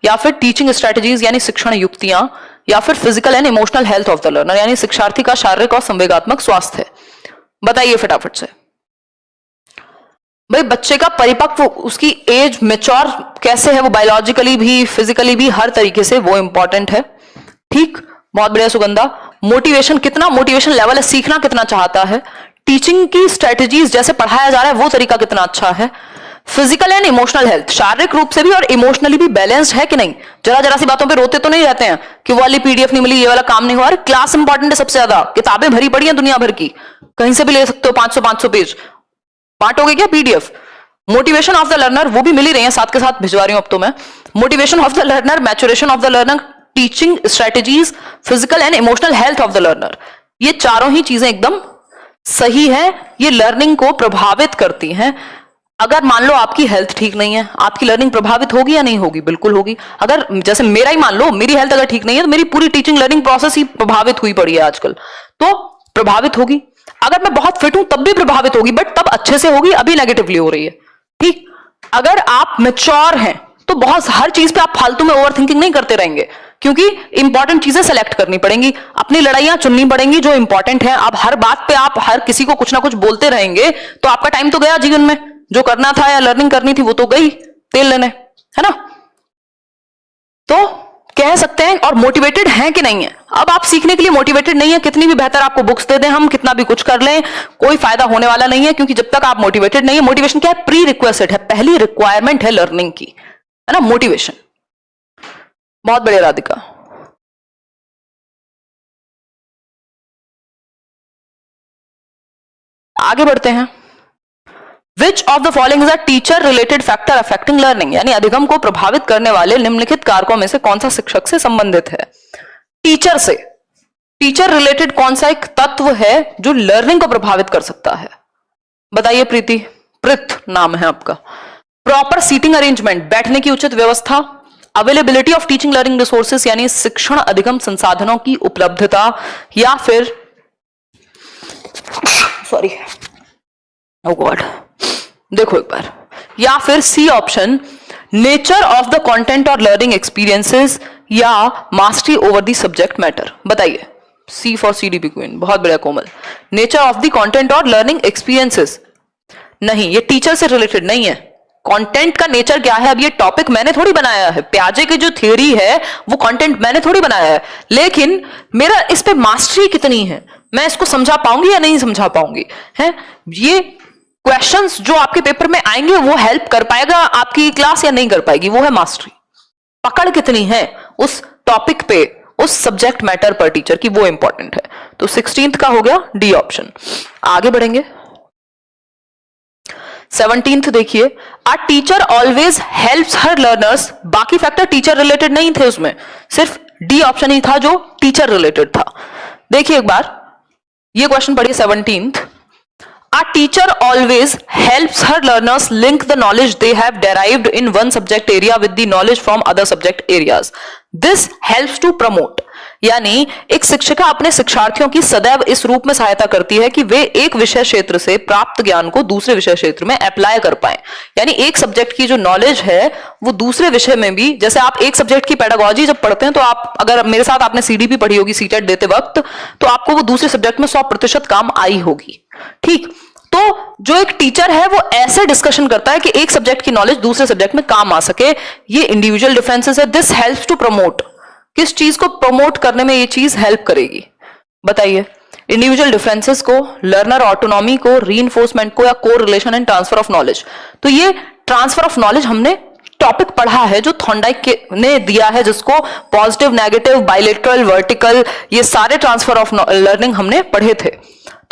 या फिर टीचिंग स्ट्रेटजीज यानी शिक्षण युक्तियां, या फिर physical and emotional health of the learner यानी शिक्षार्थी का शारीरिक और संवेगात्मक स्वास्थ्य। बताइए फटाफट से। भाई बच्चे का परिपक्व, उसकी एज मेच्योर कैसे है, वो बायोलॉजिकली भी फिजिकली भी हर तरीके से, वो इंपॉर्टेंट है, ठीक। बहुत बढ़िया सुगंधा। मोटिवेशन, कितना मोटिवेशन लेवल है, सीखना कितना चाहता है। टीचिंग की स्ट्रेटजीज, जैसे पढ़ाया जा रहा है वो तरीका कितना अच्छा है। फिजिकल एंड इमोशनल हेल्थ, शारीरिक रूप से भी और इमोशनली भी बैलेंस्ड है कि नहीं। जरा जरा सी बातों पे रोते तो नहीं रहते हैं कि वो वाली पीडीएफ नहीं मिली, ये वाला काम नहीं हुआ। अरे क्लास इंपॉर्टेंट है सबसे ज्यादा, किताबें भरी पड़ी हैं दुनिया भर की, कहीं से भी ले सकते हो 500 पेज, बांटोगे क्या PDF? Motivation of the learner वो भी मिल ही रही है, साथ के साथ भिजवा रही हूं अब तो मैं। Motivation of the learner, maturation of the learner, teaching strategies, physical and emotional health of the learner. ये चारों ही चीजें एकदम सही है, ये लर्निंग को प्रभावित करती हैं। अगर मान लो आपकी हेल्थ ठीक नहीं है, आपकी लर्निंग प्रभावित होगी या नहीं होगी? बिल्कुल होगी। अगर जैसे मेरा ही मान लो, मेरी हेल्थ अगर ठीक नहीं है तो मेरी पूरी टीचिंग लर्निंग प्रोसेस ही प्रभावित हुई पड़ी है आजकल, तो प्रभावित होगी। अगर मैं बहुत फिट हूं तब भी प्रभावित होगी, बट तब अच्छे से होगी, अभी नेगेटिवली हो रही है। ठीक, अगर आप मैच्योर हैं तो बहुत हर चीज पे आप फालतू में ओवर थिंकिंग नहीं करते रहेंगे, क्योंकि इंपॉर्टेंट चीजें सेलेक्ट करनी पड़ेंगी, अपनी लड़ाइयां चुननी पड़ेंगी जो इंपॉर्टेंट है। आप हर बात पे आप हर किसी को कुछ ना कुछ बोलते रहेंगे तो आपका टाइम तो गया जीवन में, जो करना था या लर्निंग करनी थी वो तो गई तेल लेने, है ना। तो कह सकते हैं, और मोटिवेटेड हैं कि नहीं है? अब आप सीखने के लिए मोटिवेटेड नहीं है, कितनी भी बेहतर आपको बुक्स दे दें हम, कितना भी कुछ कर लें, कोई फायदा होने वाला नहीं है, क्योंकि जब तक आप मोटिवेटेड नहीं है, मोटिवेशन क्या है? प्री रिक्वेस्ट है, पहली रिक्वायरमेंट है लर्निंग की, है ना, मोटिवेशन। बहुत बढ़िया राधिका। आगे बढ़ते हैं। Which of the following is a teacher related factor affecting learning? यानी अधिगम को प्रभावित करने वाले निम्नलिखित कारकों में से कौन सा शिक्षक से संबंधित है? टीचर से। टीचर रिलेटेड कौन सा एक तत्व है जो लर्निंग को प्रभावित कर सकता है? बताइए प्रीति। प्रीत नाम है आपका। प्रॉपर सीटिंग अरेंजमेंट, बैठने की उचित व्यवस्था, availability of teaching learning resources यानी शिक्षण अधिगम संसाधनों की उपलब्धता, या फिर सॉरी ओ गॉड, देखो एक बार, या फिर C option, nature of the content और लर्निंग एक्सपीरियंसेस, या mastery over the subject matter. बताइए। सी फॉर सीडीपी क्वीन, बहुत बढ़िया Komal. Nature of the content और लर्निंग एक्सपीरियंसेस नहीं, ये टीचर से रिलेटेड नहीं है। कंटेंट का नेचर क्या है? अब ये टॉपिक मैंने थोड़ी बनाया है, प्याजे की जो थ्योरी है वो कंटेंट मैंने थोड़ी बनाया है, लेकिन मेरा इस पे मास्टरी कितनी है, मैं इसको समझा पाऊंगी या नहीं समझा पाऊंगी, है। ये क्वेश्चंस जो आपके पेपर में आएंगे वो हेल्प कर पाएगा आपकी क्लास या नहीं कर पाएगी, वो है मास्टरी। पकड़ कितनी है उस टॉपिक पे, उस सब्जेक्ट मैटर पर टीचर की, वो इंपॉर्टेंट है। तो 16th का हो गया डी ऑप्शन। आगे बढ़ेंगे। 17th देखिए, a teacher always helps her learners. बाकी फैक्टर टीचर रिलेटेड नहीं थे उसमें, सिर्फ डी ऑप्शन ही था जो टीचर रिलेटेड था। देखिए एक बार ये क्वेश्चन पढ़िए 17th। A teacher always helps her learners link the knowledge they have derived in one subject area with the knowledge from other subject areas. This helps to promote. यानी एक शिक्षिका अपने शिक्षार्थियों की सदैव इस रूप में सहायता करती है कि वे एक विषय क्षेत्र से प्राप्त ज्ञान को दूसरे विषय क्षेत्र में अप्लाई कर पाए। यानी एक सब्जेक्ट की जो नॉलेज है वो दूसरे विषय में भी, जैसे आप एक सब्जेक्ट की पेडागोजी जब पढ़ते हैं तो आप, अगर मेरे साथ आपने सीडीपी पढ़ी होगी सीटेट देते वक्त, तो आपको वो दूसरे सब्जेक्ट में 100% काम आई होगी। ठीक, तो जो एक टीचर है वो ऐसे डिस्कशन करता है कि एक सब्जेक्ट की नॉलेज दूसरे सब्जेक्ट में काम आ सके। ये इंडिविजुअल डिफरेंसेस है। This helps to promote. किस चीज को प्रमोट करने में ये चीज हेल्प करेगी? बताइए। इंडिविजुअल डिफरेंसेस को, लर्नर ऑटोनॉमी को, रीइंफोर्समेंट को, या को relation and transfer of knowledge. तो ये ट्रांसफर ऑफ नॉलेज हमने टॉपिक पढ़ा है जो थॉर्नडाइक ने दिया है, जिसको पॉजिटिव, नेगेटिव, बाइलेटरल, वर्टिकल, ये सारे ट्रांसफर ऑफ लर्निंग हमने पढ़े थे।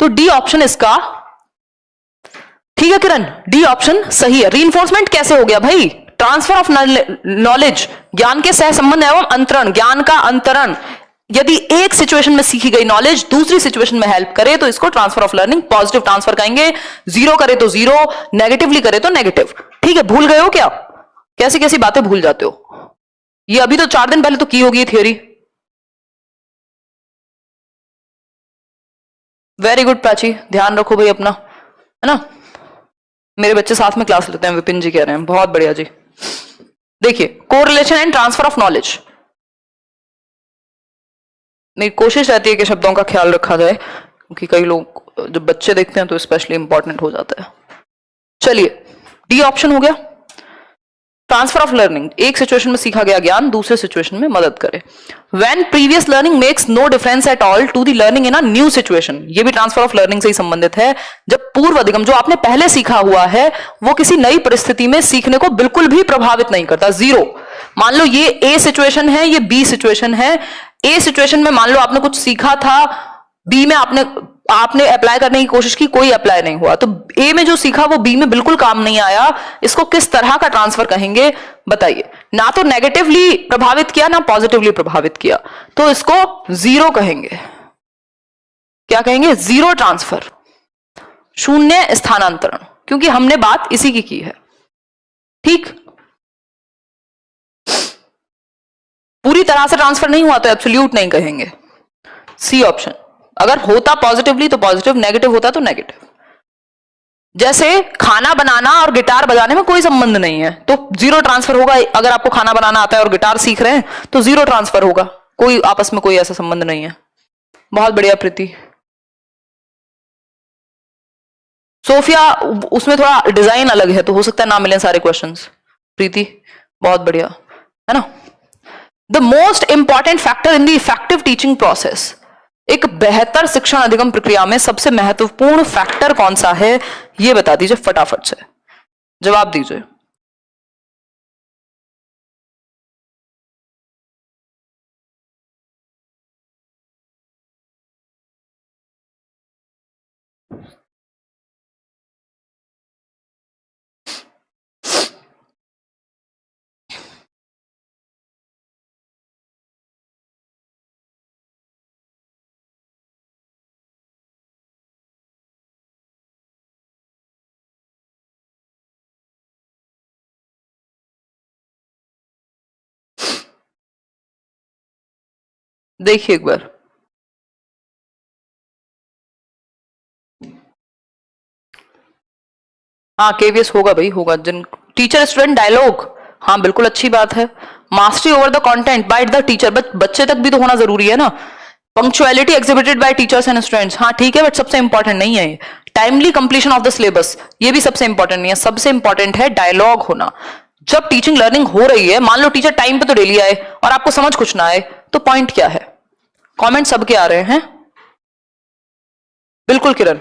तो डी ऑप्शन इसका ठीक है किरण, डी ऑप्शन सही है। रीइंफोर्समेंट कैसे हो गया भाई? ट्रांसफर ऑफ नॉलेज, ज्ञान के सह संबंध एवं अंतरण, ज्ञान का अंतरण। यदि एक सिचुएशन में सीखी गई नॉलेज दूसरी सिचुएशन में हेल्प करे तो इसको transfer of learning, positive transfer कहेंगे। जीरो करे तो जीरो, नेगेटिवली करे तो नेगेटिव। ठीक है, भूल गए हो क्या? कैसी कैसी बातें भूल जाते हो? ये अभी तो 4 दिन पहले तो की होगी थ्योरी। वेरी गुड प्राची, ध्यान रखो भाई अपना, है ना। मेरे बच्चे साथ में क्लास लेते हैं, विपिन जी कह रहे हैं, बहुत बढ़िया जी। देखिए, correlation and transfer of knowledge. मेरी कोशिश रहती है कि शब्दों का ख्याल रखा जाए, क्योंकि कई लोग जब बच्चे देखते हैं तो स्पेशली इंपॉर्टेंट हो जाता है। चलिए, डी ऑप्शन हो गया। ट्रांसफर ऑफ लर्निंग, एक सिचुएशन में सीखा गया ज्ञान दूसरे सिचुएशन में मदद करे। When previous learning makes no difference at all to the learning in a new situation, ये भी ट्रांसफर ऑफ लर्निंग से ही संबंधित है। जब पूर्व अधिगम, जो आपने पहले सीखा हुआ है, वो किसी नई परिस्थिति में सीखने को बिल्कुल भी प्रभावित नहीं करता, जीरो। मान लो ये ए सिचुएशन है, ये बी सिचुएशन है। ए सिचुएशन में मान लो आपने कुछ सीखा था, बी में आपने अप्लाई करने की कोशिश की, कोई अप्लाई नहीं हुआ, तो ए में जो सीखा वो बी में बिल्कुल काम नहीं आया। इसको किस तरह का ट्रांसफर कहेंगे बताइए? ना तो नेगेटिवली प्रभावित किया ना पॉजिटिवली प्रभावित किया, तो इसको जीरो कहेंगे। क्या कहेंगे? जीरो ट्रांसफर, शून्य स्थानांतरण, क्योंकि हमने बात इसी की है। ठीक, पूरी तरह से ट्रांसफर नहीं हुआ तो एब्सोल्यूट नहीं कहेंगे। C option. अगर होता पॉजिटिवली तो पॉजिटिव, नेगेटिव होता तो नेगेटिव। जैसे खाना बनाना और गिटार बजाने में कोई संबंध नहीं है तो जीरो ट्रांसफर होगा। अगर आपको खाना बनाना आता है और गिटार सीख रहे हैं तो जीरो ट्रांसफर होगा, कोई आपस में कोई ऐसा संबंध नहीं है। बहुत बढ़िया प्रीति। सोफिया, उसमें थोड़ा डिजाइन अलग है तो हो सकता है ना मिले सारे क्वेश्चंस। प्रीति बहुत बढ़िया है ना। The most important factor in the effective teaching process, एक बेहतर शिक्षण अधिगम प्रक्रिया में सबसे महत्वपूर्ण फैक्टर कौन सा है, यह बता दीजिए फटाफट से, जवाब दीजिए। देखिए एक बार, हाँ केवीएस होगा भाई, होगा। जिन टीचर स्टूडेंट डायलॉग, हाँ बिल्कुल अच्छी बात है। Mastery over the content by the teacher, बच्चे तक भी तो होना जरूरी है ना। Punctuality exhibited by teachers and students, हाँ ठीक है, बट सबसे इंपॉर्टेंट नहीं है ये। Timely completion of the syllabus, ये भी सबसे इंपॉर्टेंट नहीं है। सबसे इंपॉर्टेंट है डायलॉग होना। जब टीचिंग लर्निंग हो रही है, मान लो टीचर टाइम पे तो डेली आए और आपको समझ कुछ ना आए, तो पॉइंट क्या है? कमेंट सबके आ रहे हैं, बिल्कुल किरण।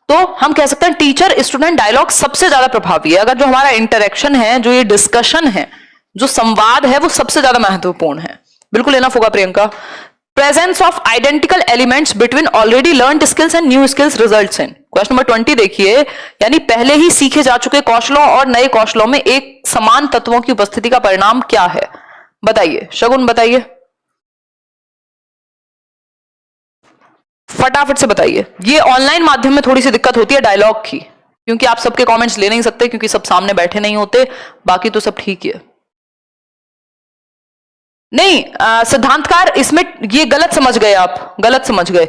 तो हम कह सकते हैं टीचर स्टूडेंट डायलॉग सबसे ज्यादा प्रभावी है। अगर जो हमारा इंटरेक्शन है, जो ये डिस्कशन है, जो संवाद है, वो सबसे ज्यादा महत्वपूर्ण है। बिल्कुल इनफ होगा Priyanka. Presence of identical elements between already learned skills and new skills results in, question number 20 देखिए, यानी पहले ही सीखे जा चुके कौशलों और नए कौशलों में एक समान तत्वों की उपस्थिति का परिणाम क्या है? बताइए शगुन, बताइए फटाफट से बताइए। ये ऑनलाइन माध्यम में थोड़ी सी दिक्कत होती है डायलॉग की, क्योंकि आप सबके कमेंट्स ले नहीं सकते, क्योंकि सब सामने बैठे नहीं होते। बाकी तो सब ठीक है। नहीं, सिद्धांतकार इसमें ये गलत समझ गए, आप गलत समझ गए।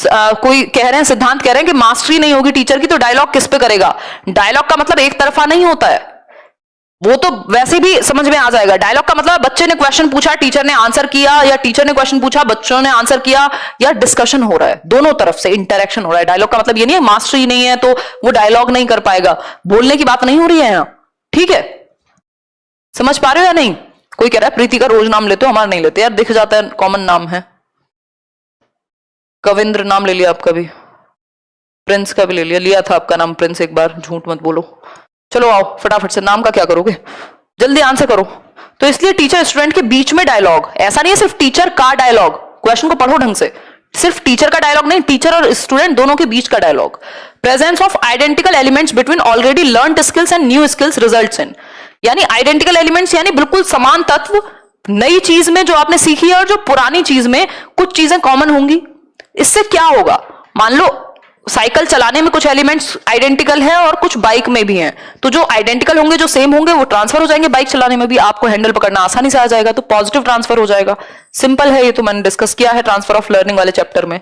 कोई कह रहे हैं, सिद्धांत कह रहे हैं कि मास्टरी नहीं होगी टीचर की तो डायलॉग किस पे करेगा। डायलॉग का मतलब एक तरफा नहीं होता है, वो तो वैसे भी समझ में आ जाएगा। डायलॉग का मतलब बच्चे ने क्वेश्चन पूछा, टीचर ने आंसर किया, या टीचर ने क्वेश्चन पूछा, बच्चों ने आंसर किया, या डिस्कशन हो रहा है, दोनों तरफ से इंटरेक्शन हो रहा है। डायलॉग का मतलब ये नहीं है मास्टरी नहीं है तो वो डायलॉग नहीं कर पाएगा, बोलने की बात नहीं हो रही है यहां। ठीक है, समझ पा रहे हो या नहीं? कोई कह रहा है प्रीति का रोज नाम लेते हो, हमारा नहीं लेते यार, दिख जाता है कॉमन नाम है। कविंद्र नाम ले लिया आपका भी, प्रिंस का भी ले लिया था आपका नाम प्रिंस, एक बार झूठ मत बोलो। चलो आओ फटाफट से, नाम का क्या करोगे, जल्दी आंसर करो। तो इसलिए टीचर स्टूडेंट के बीच में डायलॉग, ऐसा नहीं है सिर्फ टीचर का डायलॉग, क्वेश्चन को पढ़ो ढंग से, सिर्फ टीचर का डायलॉग नहीं, टीचर और स्टूडेंट दोनों के बीच का dialogue. Presence of identical elements between already learned skills and new skills results in, यानी आइडेंटिकल एलिमेंट्स यानी बिल्कुल समान तत्व, नई चीज में जो आपने सीखी है और जो पुरानी चीज में कुछ चीजें कॉमन होंगी। इससे क्या होगा, मान लो साइकिल चलाने में कुछ एलिमेंट्स आइडेंटिकल है और कुछ बाइक में भी हैं, तो जो आइडेंटिकल होंगे, जो सेम होंगे, वो ट्रांसफर हो जाएंगे बाइक चलाने में भी, आपको हैंडल पकड़ना आसानी से आ जाएगा, तो पॉजिटिव ट्रांसफर हो जाएगा। सिंपल है, ये तो मैंने डिस्कस किया है ट्रांसफर ऑफ लर्निंग वाले चैप्टर में।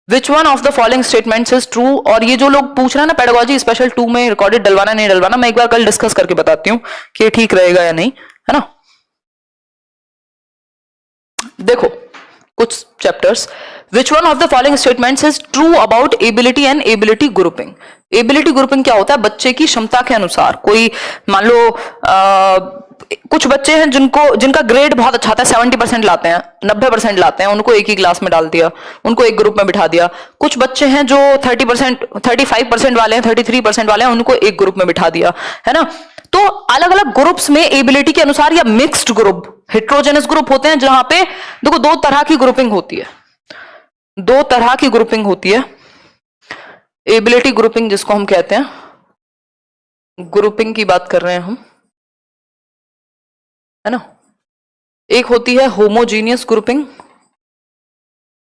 विच one of the following statements is true, और ये जो लोग पूछ रहे हैं ना पेडागोजी स्पेशल 2 में रिकॉर्डेड डलवाना नहीं डलवाना, मैं एक बार कल डिस्कस करके बताती हूँ कि ये ठीक रहेगा या नहीं, है ना। देखो कुछ chapters, which one of the following statements is true about ability and ability grouping. Ability grouping क्या होता है, बच्चे की क्षमता के अनुसार। कोई मान लो कुछ बच्चे हैं जिनका ग्रेड बहुत अच्छा आता है, 70% लाते हैं, 90% लाते हैं, उनको एक ही क्लास में डाल दिया, उनको एक ग्रुप में बिठा दिया। कुछ बच्चे हैं जो 35% वाले हैं, 33% वाले हैं, उनको एक ग्रुप में बिठा दिया, है ना। तो अलग अलग ग्रुप्स में एबिलिटी के अनुसार, या मिक्स्ड ग्रुप, हेट्रोजेनस ग्रुप होते हैं, जहां पे देखो 2 तरह की ग्रुपिंग होती है। दो तरह की ग्रुपिंग होती है, एबिलिटी ग्रुपिंग जिसको हम कहते हैं, ग्रुपिंग की बात कर रहे हैं हम, है ना। एक होती है होमोजीनियस ग्रुपिंग,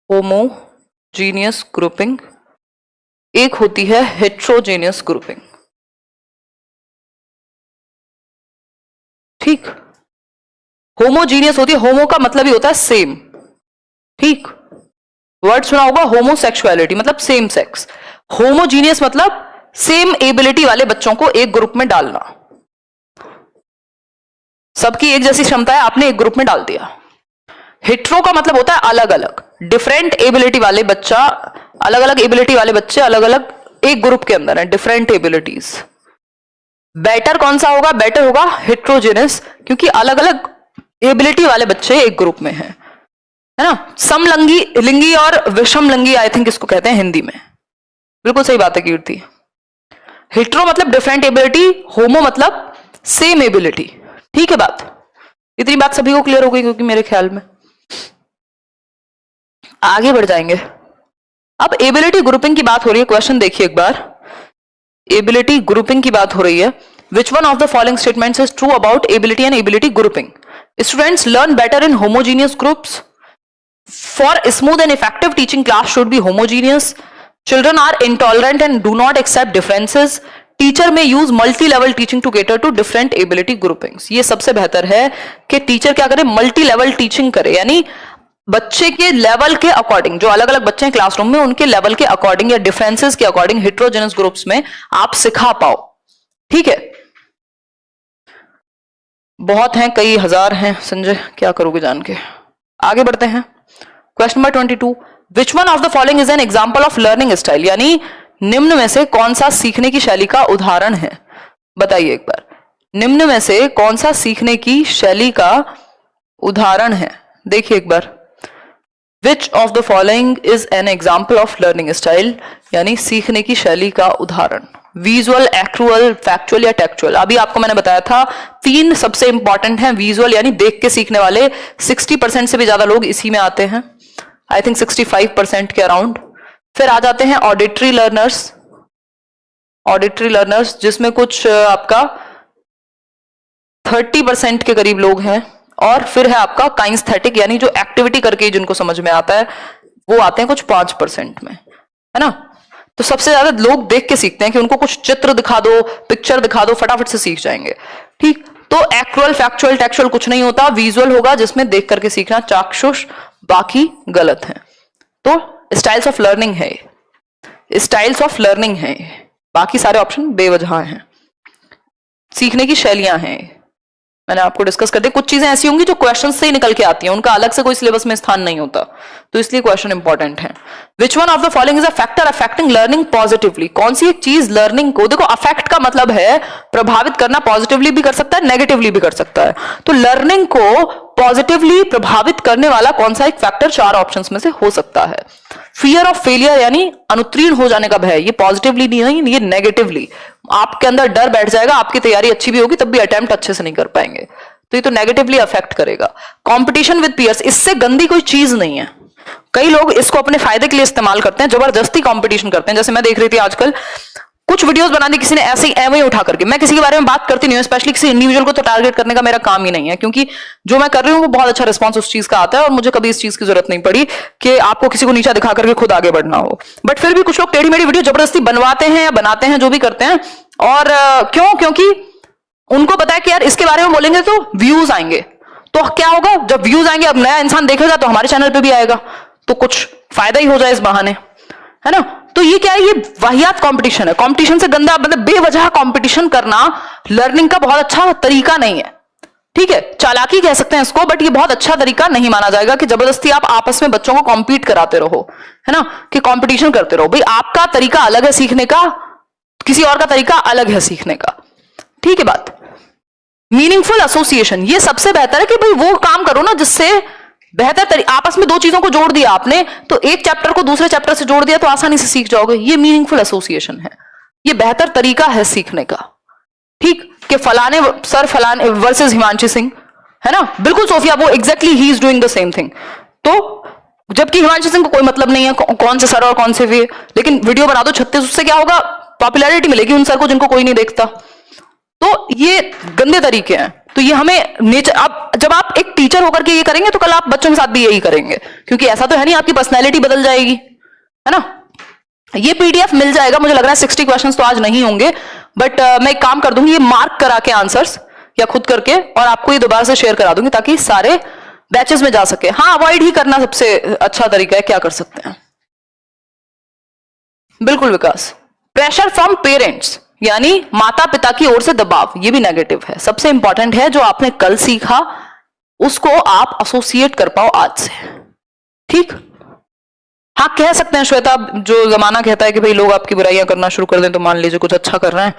होमोजीनियस ग्रुपिंग, एक होती है हेट्रोजेनियस ग्रुपिंग। ठीक, होमोजीनियस होती है, होमो का मतलब ही होता है सेम, ठीक, वर्ड सुना होगा होमोसेक्सुअलिटी मतलब सेम सेक्स, होमोजीनियस मतलब सेम एबिलिटी वाले बच्चों को एक ग्रुप में डालना, सबकी एक जैसी क्षमता है, आपने एक ग्रुप में डाल दिया। हेट्रो का मतलब होता है अलग अलग, डिफरेंट एबिलिटी वाले बच्चा, अलग अलग एबिलिटी वाले बच्चे अलग अलग एक ग्रुप के अंदर है, डिफरेंट एबिलिटीज। बेटर कौन सा होगा? बेटर होगा हेट्रोजेनस, क्योंकि अलग अलग एबिलिटी वाले बच्चे एक ग्रुप में हैं, है ना। समलिंगी लिंगी और विषम लिंगी आई थिंक इसको कहते हैं हिंदी में, बिल्कुल सही बात है कीर्ति। हेट्रो मतलब डिफरेंट एबिलिटी, होमो मतलब सेम एबिलिटी, ठीक है बात, इतनी बात सभी को क्लियर हो गई क्योंकि मेरे ख्याल में। आगे बढ़ जाएंगे, अब एबिलिटी ग्रुपिंग की बात हो रही है, क्वेश्चन देखिए एक बार, एबिलिटी ग्रुपिंग की बात हो रही है। Which one of the following statements is true about ability and ability grouping? Students learn better in homogeneous groups. For smooth and effective teaching, class should be homogeneous. Children are intolerant and do not accept differences. Teacher may use multi-level teaching to cater to different ability groupings. ये सबसे बेहतर है कि teacher क्या करे, multi level teaching करे, यानी बच्चे के लेवल के अकॉर्डिंग, जो अलग अलग बच्चे हैं क्लासरूम में उनके लेवल के अकॉर्डिंग या डिफरेंसेस के अकॉर्डिंग हेट्रोजेनस ग्रुप्स में आप सिखा पाओ, ठीक है। बहुत हैं, कई हजार हैं संजय, क्या करोगे जान के। आगे बढ़ते हैं, question number 22, which one of the following is an example of learning style? यानी निम्न में से कौन सा सीखने की शैली का उदाहरण है? बताइए एक बार, निम्न में से कौन सा सीखने की शैली का उदाहरण है? देखिए एक बार, which of the following is an example of learning style, यानी सीखने की शैली का उदाहरण। विजुअल, एक्चुअल, फैक्चुअल या टेक्चुअल? अभी आपको मैंने बताया था तीन सबसे इंपॉर्टेंट हैं, विजुअल यानी देख के सीखने वाले, 60% से भी ज्यादा लोग इसी में आते हैं, आई थिंक 65% के अराउंड। फिर आ जाते हैं ऑडिटरी लर्नर्स, ऑडिटरी लर्नर्स जिसमें कुछ आपका 30% के करीब लोग हैं, और फिर है आपका काइनेस्थेटिक यानी जो एक्टिविटी करके जिनको समझ में आता है, वो आते हैं कुछ 5% में, है ना। तो सबसे ज्यादा लोग देख के सीखते हैं कि उनको कुछ चित्र दिखा दो, पिक्चर दिखा दो, फटाफट से सीख जाएंगे, ठीक। तो एक्चुअल, फैक्चुअल, टेक्चुअल कुछ नहीं होता, विजुअल होगा जिसमें देख करके सीखना, चाक्षुष, बाकी गलत है। तो स्टाइल्स ऑफ लर्निंग है, स्टाइल्स ऑफ लर्निंग है, बाकी सारे ऑप्शन बेवजह हैं, सीखने की शैलियां हैं, मैंने आपको डिस्कस कर दिया। कुछ चीजें ऐसी होंगी जो क्वेश्चन से ही निकल के आती हैं, उनका अलग से कोई सिलेबस में स्थान नहीं होता, तो इसलिए क्वेश्चन इंपॉर्टेंट है। Which one of the following is a factor affecting learning positively? कौन सी एक चीज लर्निंग को, देखो अफेक्ट का मतलब है प्रभावित करना, पॉजिटिवली भी कर सकता है, नेगेटिवली भी कर सकता है। तो लर्निंग को पॉजिटिवली प्रभावित करने वाला कौन सा एक फैक्टर चार ऑप्शंस में से हो सकता है? फियर ऑफ फेलियर यानी अनुत्तीर्ण हो जाने का भय, ये पॉजिटिवली नहीं, ये नेगेटिवली, आपके अंदर डर बैठ जाएगा, आपकी तैयारी अच्छी भी होगी तब भी अटेम्प्ट अच्छे से नहीं कर पाएंगे, तो ये तो नेगेटिवली अफेक्ट करेगा। कंपटीशन विद पीयर्स, इससे गंदी कोई चीज नहीं है, कई लोग इसको अपने फायदे के लिए इस्तेमाल करते हैं, जबरदस्ती कंपटीशन करते हैं। जैसे मैं देख रही थी आजकल कुछ वीडियोस बना दी किसी ने ऐसे ही एवं ही उठा करके, मैं किसी के बारे में बात करती नहीं हूं, स्पेशली किसी इंडिविजुअल को तो टारगेट करने का मेरा काम ही नहीं है, क्योंकि जो मैं कर रही हूँ वो बहुत अच्छा रिस्पॉन्स उस चीज का आता है और मुझे कभी इस चीज की जरूरत नहीं पड़ी कि आपको किसी को नीचा दिखा करके खुद आगे बढ़ना हो। बट फिर भी कुछ लोग टेढ़ी मेढ़ी वीडियो जबरदस्ती बनवाते हैं या बनाते हैं, जो भी करते हैं, और क्योंकि उनको पता है कि यार इसके बारे में बोलेंगे तो व्यूज आएंगे, तो क्या होगा जब व्यूज आएंगे, अब नया इंसान देखेगा तो हमारे चैनल पे भी आएगा, तो कुछ फायदा ही हो जाए इस बहाने, है ना। तो ये क्या है, ये वाहियात कंपटीशन है, कंपटीशन से गंदा मतलब बेवजह कंपटीशन करना लर्निंग का बहुत अच्छा तरीका नहीं है, ठीक है, चालाकी कह सकते हैं इसको, बट ये बहुत अच्छा तरीका नहीं माना जाएगा कि जबरदस्ती आप आपस में बच्चों को कॉम्पीट कराते रहो, है ना, कि कंपटीशन करते रहो। भाई आपका तरीका अलग है सीखने का, किसी और का तरीका अलग है सीखने का, ठीक है बात। मीनिंगफुल एसोसिएशन, ये सबसे बेहतर है कि भाई वो काम करो ना जिससे बेहतर आपस में दो चीजों को जोड़ दिया आपने, तो एक चैप्टर को दूसरे चैप्टर से जोड़ दिया तो आसानी से सीख जाओगे, ये मीनिंगफुल एसोसिएशन है, ये बेहतर तरीका है सीखने का, ठीक। कि फलाने सर फलाने वर्सेस हिमांशी सिंह, है ना, बिल्कुल सोफिया वो exactly he is doing the same thing, तो जबकि हिमांशु सिंह को कोई मतलब नहीं है कौन से सर और कौन से वे, लेकिन वीडियो बना दो 36, उससे क्या होगा, पॉपुलैरिटी मिलेगी उन सर को जिनको कोई नहीं देखता। तो ये गंदे तरीके हैं। तो ये हमें नेचर, आप जब आप एक टीचर होकर के ये करेंगे तो कल आप बच्चों के साथ भी यही करेंगे, क्योंकि ऐसा तो है नहीं आपकी पर्सनैलिटी बदल जाएगी, है ना। ये पीडीएफ मिल जाएगा, मुझे लग रहा है 60 क्वेश्चंस तो आज नहीं होंगे, बट मैं एक काम कर दूंगी, ये मार्क करा के आंसर्स या खुद करके, और आपको ये दोबारा से शेयर करा दूंगी ताकि सारे बैचेस में जा सके। हाँ, अवॉइड ही करना सबसे अच्छा तरीका है, क्या कर सकते हैं। बिल्कुल विकास। प्रेशर फ्रॉम पेरेंट्स, यानी माता पिता की ओर से दबाव, ये भी नेगेटिव है। सबसे इंपॉर्टेंट है जो आपने कल सीखा उसको आप एसोसिएट कर पाओ आज से, ठीक। हाँ, कह सकते हैं श्वेता, जो जमाना कहता है कि भाई लोग आपकी बुराइयां करना शुरू कर दें तो मान लीजिए कुछ अच्छा कर रहे हैं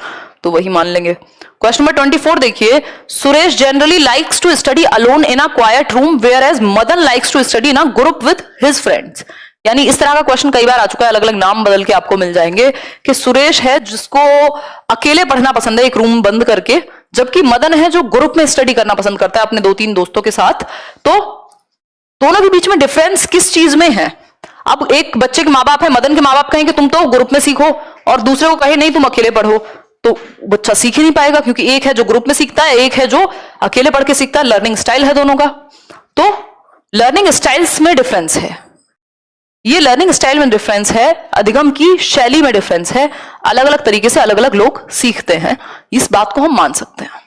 तो वही मान लेंगे। क्वेश्चन नंबर 24 देखिए, Suresh generally likes to study alone in a quiet room whereas Madan likes to study in a group with his friends. यानी इस तरह का क्वेश्चन कई बार आ चुका है, अलग अलग नाम बदल के आपको मिल जाएंगे कि सुरेश है जिसको अकेले पढ़ना पसंद है एक रूम बंद करके, जबकि मदन है जो ग्रुप में स्टडी करना पसंद करता है अपने 2-3 दोस्तों के साथ। तो दोनों के बीच में डिफरेंस किस चीज में है। अब एक बच्चे के माँ बाप है, मदन के माँ बाप कहें कि तुम तो ग्रुप में सीखो, और दूसरे को कहे नहीं तुम अकेले पढ़ो, तो बच्चा सीख ही नहीं पाएगा, क्योंकि एक है जो ग्रुप में सीखता है, एक है जो अकेले पढ़ के सीखता है। लर्निंग स्टाइल है दोनों का, तो लर्निंग स्टाइल्स में डिफरेंस है। ये लर्निंग स्टाइल में डिफरेंस है, अधिगम की शैली में डिफरेंस है, अलग अलग तरीके से अलग अलग लोग सीखते हैं, इस बात को हम मान सकते हैं,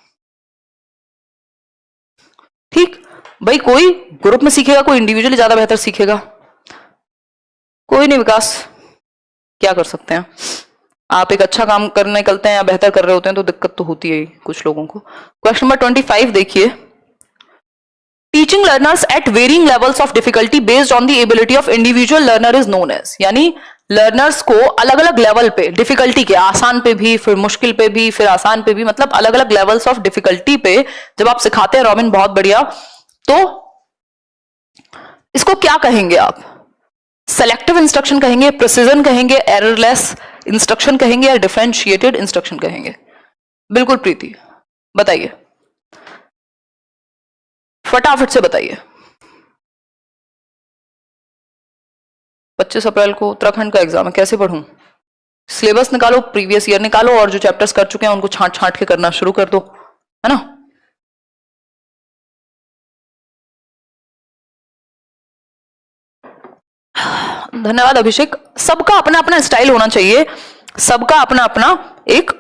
ठीक। भाई कोई ग्रुप में सीखेगा, कोई इंडिविजुअली ज्यादा बेहतर सीखेगा, कोई नहीं विकास, क्या कर सकते हैं। आप एक अच्छा काम करने निकलते हैं या बेहतर कर रहे होते हैं तो दिक्कत तो होती है कुछ लोगों को। क्वेश्चन नंबर 25 देखिए, teaching learners at varying levels of difficulty based on the ability of individual learner is known as. यानी लर्नर्स को अलग अलग लेवल पे, डिफिकल्टी के, आसान पे भी, फिर मुश्किल पे भी, फिर आसान पे भी, मतलब अलग अलग लेवल्स ऑफ डिफिकल्टी पे जब आप सिखाते हैं, रॉबिन बहुत बढ़िया, तो इसको क्या कहेंगे आप, सेलेक्टिव इंस्ट्रक्शन कहेंगे, प्रिसीजन कहेंगे, एररलेस इंस्ट्रक्शन कहेंगे, या डिफरेंशिएटेड इंस्ट्रक्शन कहेंगे। बिल्कुल प्रीति, बताइए फटाफट से बताइए। 25 अप्रैल को उत्तराखंड का एग्जाम है, कैसे पढ़ूं। सिलेबस निकालो, प्रीवियस ईयर निकालो, और जो चैप्टर्स कर चुके हैं उनको छांट छांट के करना शुरू कर दो, है ना। धन्यवाद अभिषेक। सबका अपना अपना स्टाइल होना चाहिए, सबका अपना अपना एक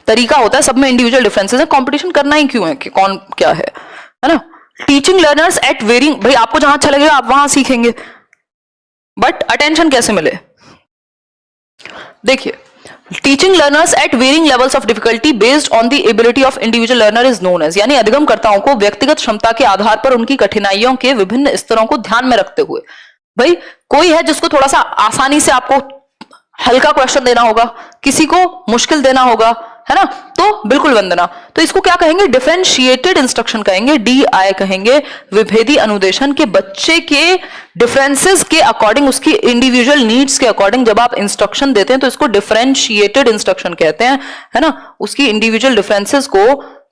तरीका होता है, सब में इंडिविजुअल डिफरेंसेस है, कंपटीशन करना ही क्यों है कि कौन क्या है ना। टीचिंग लर्नर्स एट वेरिंग, भाई आपको जहां अच्छा लगेगा आप वहां सीखेंगे, बट अटेंशन कैसे मिले। देखिए, teaching learners at varying levels of difficulty based on the ability of individual learner is known as. यानी अधिगमकर्ताओं को व्यक्तिगत क्षमता के आधार पर उनकी कठिनाइयों के विभिन्न स्तरों को ध्यान में रखते हुए, भाई कोई है जिसको थोड़ा सा आसानी से आपको हल्का क्वेश्चन देना होगा, किसी को मुश्किल देना होगा, है ना, तो बिल्कुल वंदना, तो इसको क्या कहेंगे, डिफरेंशिएटेड इंस्ट्रक्शन कहेंगे, DI कहेंगे, विभेदी अनुदेशन के बच्चे के डिफरेंसेस के अकॉर्डिंग, उसकी इंडिविजुअल नीड्स के अकॉर्डिंग जब आप इंस्ट्रक्शन देते हैं तो इसको डिफरेंशिएटेड इंस्ट्रक्शन कहते हैं, है ना। उसकी इंडिविजुअल डिफरेंसेस को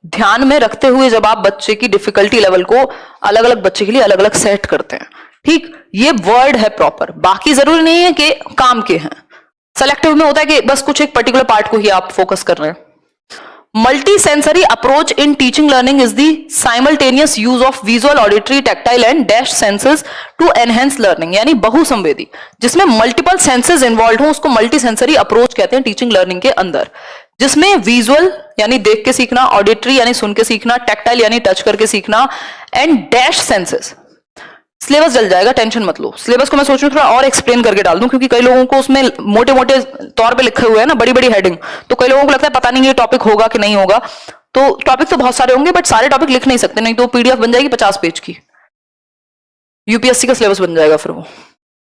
ध्यान में रखते हुए जब आप बच्चे की डिफिकल्टी लेवल को अलग अलग बच्चे के लिए अलग अलग सेट करते हैं, ठीक। ये वर्ड है प्रॉपर, बाकी जरूरी नहीं है कि काम के हैं। सेलेक्टिव में होता है कि बस कुछ एक पर्टिकुलर पार्ट को ही आप फोकस कर रहे हैं। Multi sensory approach in teaching learning is the simultaneous use of visual, auditory, tactile and dash senses to enhance learning. यानी बहुसंवेदी, जिसमें मल्टीपल सेंसेस इन्वॉल्व हो, उसको मल्टी सेंसरी अप्रोच कहते हैं टीचिंग लर्निंग के अंदर, जिसमें विजुअल यानी देख के सीखना, ऑडिटरी यानी सुन के सीखना, टैक्टाइल यानी टच करके सीखना, एंड डैश सेंसेस। सिलेबस जल जाएगा, टेंशन मत लो। सिलेबस को मैं सोच रही हूँ थोड़ा और एक्सप्लेन करके डाल दूं, क्योंकि कई लोगों को उसमें मोटे मोटे तौर पे लिखे हुए हैं ना, बड़ी बड़ी हेडिंग, तो कई लोगों को लगता है पता नहीं ये टॉपिक होगा कि नहीं होगा। तो टॉपिक तो बहुत सारे होंगे, बट सारे टॉपिक लिख नहीं सकते, नहीं तो पीडीएफ बन जाएगी 50 पेज की, यूपीएससी का सिलेबस बन जाएगा फिर वो।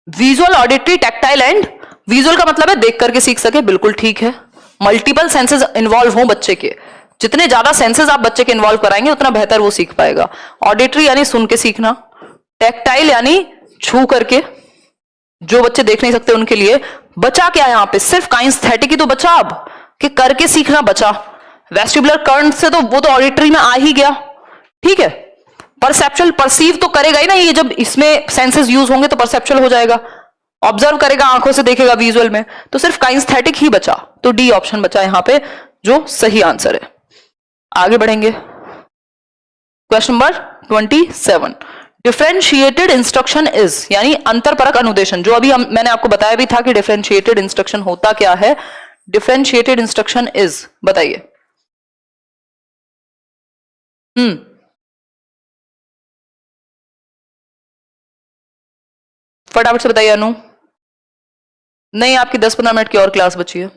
Visual, auditory, tactile and, visual का मतलब है देख करके सीख सके, बिल्कुल ठीक है। मल्टीपल सेंसेस इन्वॉल्व हो बच्चे के, जितने ज्यादा सेंसेस आप बच्चे के इन्वॉल्व कराएंगे उतना बेहतर वो सीख पाएगा। ऑडिटरी यानी सुन के सीखना, टैक्टाइल यानी छू करके, जो बच्चे देख नहीं सकते उनके लिए। बचा क्या यहां पे, सिर्फ काइनेस्थेटिक ही तो बचा अब, कि करके सीखना बचा। वेस्टिबुलर कर्न से तो वो तो ऑडिटरी में आ ही गया, ठीक है। परसेप्चुअल, परसीव तो करेगा ही ना, ये जब इसमें सेंसेस यूज होंगे तो परसेप्चुअल हो जाएगा, ऑब्जर्व करेगा, आंखों से देखेगा विजुअल में, तो सिर्फ काइंस्थेटिक ही बचा, तो डी ऑप्शन बचा यहां पे जो सही आंसर है। आगे बढ़ेंगे, question number 27, differentiated instruction is, यानी अंतरपरक अनुदेशन, जो अभी मैंने आपको बताया भी था कि डिफरेंशिएटेड इंस्ट्रक्शन होता क्या है। डिफरेंशिएटेड इंस्ट्रक्शन इज, बताइए। फटाफट से बताइए अनु। नहीं, आपकी 10-15 मिनट की और क्लास बची है,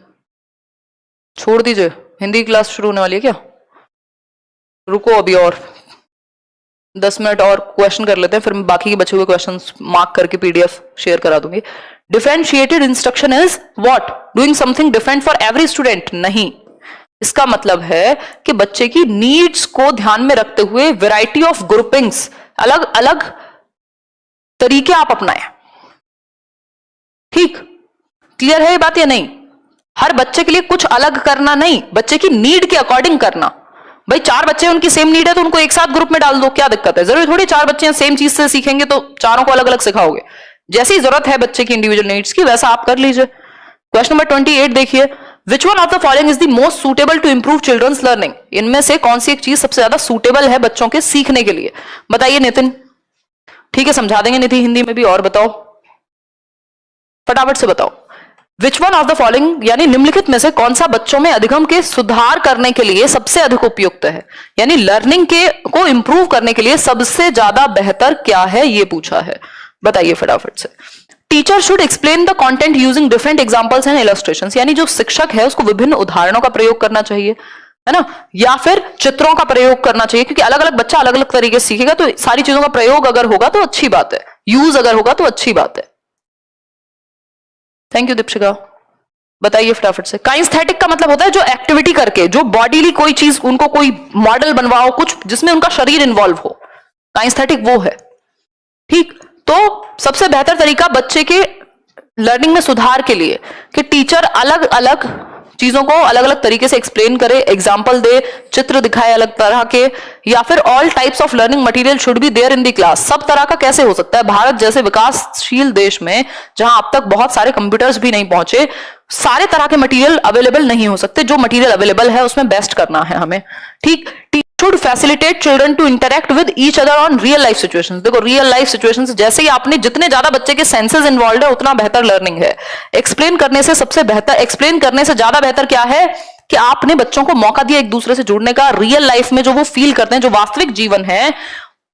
छोड़ दीजिए, हिंदी की क्लास शुरू होने वाली है क्या? रुको अभी और 10 मिनट और क्वेश्चन कर लेते हैं, फिर बाकी के बचे हुए क्वेश्चंस मार्क करके पीडीएफ शेयर करा दूंगी। Differentiated instruction is what? Doing something different for every student? नहीं, इसका मतलब है कि बच्चे की नीड्स को ध्यान में रखते हुए वैरायटी ऑफ ग्रुपिंग्स, अलग अलग तरीके आप अपनाएं। ठीक, क्लियर है ये बात या नहीं? हर बच्चे के लिए कुछ अलग करना नहीं, बच्चे की नीड के अकॉर्डिंग करना। भाई 4 बच्चे उनकी सेम नीड है तो उनको एक साथ ग्रुप में डाल दो, क्या दिक्कत है? जरूरी थोड़ी 4 बच्चे सेम चीज से सीखेंगे तो चारों को अलग अलग सिखाओगे। जैसी जरूरत है बच्चे की इंडिविजुअल नीड्स की, वैसा आप कर लीजिए। क्वेश्चन नंबर 28 देखिए, which one of the following is the most suitable to improve children's learning? इनमें से कौन सी एक चीज सबसे ज्यादा सूटेबल है बच्चों के सीखने के लिए? बताइए नितिन। ठीक है, समझा देंगे नितिन हिंदी में भी, और बताओ फटाफट से बताओ। विच वन ऑफ द फॉलोइंग, यानी निम्नलिखित में से कौन सा बच्चों में अधिगम के सुधार करने के लिए सबसे अधिक उपयुक्त है, यानी लर्निंग के को इंप्रूव करने के लिए सबसे ज्यादा बेहतर क्या है, ये पूछा है। बताइए फटाफट से। Teacher should explain the content using different examples and illustrations, यानी जो शिक्षक है उसको विभिन्न उदाहरणों का प्रयोग करना चाहिए, है ना, या फिर चित्रों का प्रयोग करना चाहिए, क्योंकि अलग अलग बच्चा अलग अलग तरीके से सीखेगा, तो सारी चीजों का प्रयोग अगर होगा तो अच्छी बात है, यूज अगर होगा तो अच्छी बात है। Thank you Deepika. बताइए फटाफट से। काइंस्थेटिक का मतलब होता है जो एक्टिविटी करके, जो बॉडीली कोई चीज, उनको कोई मॉडल बनवाओ कुछ जिसमें उनका शरीर इन्वॉल्व हो, काइंस्थेटिक वो है। ठीक, तो सबसे बेहतर तरीका बच्चे के लर्निंग में सुधार के लिए कि टीचर अलग अलग चीजों को अलग अलग तरीके से एक्सप्लेन करे, एग्जाम्पल दे, चित्र दिखाए अलग तरह के, या फिर all types of learning material should be there in the class. सब तरह का कैसे हो सकता है? भारत जैसे विकासशील देश में जहां अब तक बहुत सारे कंप्यूटर्स भी नहीं पहुंचे, सारे तरह के मटेरियल अवेलेबल नहीं हो सकते, जो मटेरियल अवेलेबल है उसमें बेस्ट करना है हमें। ठीक, should facilitate children to interact with each other on real life situations। देखो रियल लाइफ सिचुएशंस, जैसे ही आपने जितने ज्यादा बच्चे के सेंसेस इन्वॉल्व है उतना बेहतर लर्निंग है। एक्सप्लेन करने से सबसे बेहतर, एक्सप्लेन करने से ज्यादा बेहतर क्या है कि आपने बच्चों को मौका दिया एक दूसरे से जुड़ने का, रियल लाइफ में जो वो फील करते हैं, जो वास्तविक जीवन है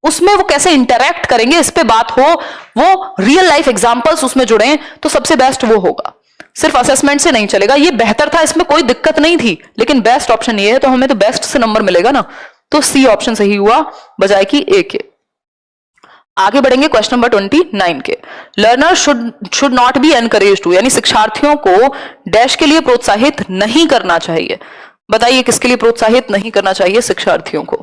उसमें वो कैसे इंटरेक्ट करेंगे, इस पे बात हो, वो रियल लाइफ एग्जांपल्स उसमें जुड़े, तो सबसे बेस्ट वो होगा। सिर्फ असेसमेंट से नहीं चलेगा, ये बेहतर था, इसमें कोई दिक्कत नहीं थी, लेकिन बेस्ट ऑप्शन ये है, तो हमें तो बेस्ट से नंबर मिलेगा ना, तो सी ऑप्शन सही हुआ बजाय कि ए के। आगे बढ़ेंगे क्वेश्चन नंबर 29 के। Learner should not be encourage to, यानी शिक्षार्थियों को डैश के लिए प्रोत्साहित नहीं करना चाहिए। बताइए किसके लिए प्रोत्साहित नहीं करना चाहिए शिक्षार्थियों को?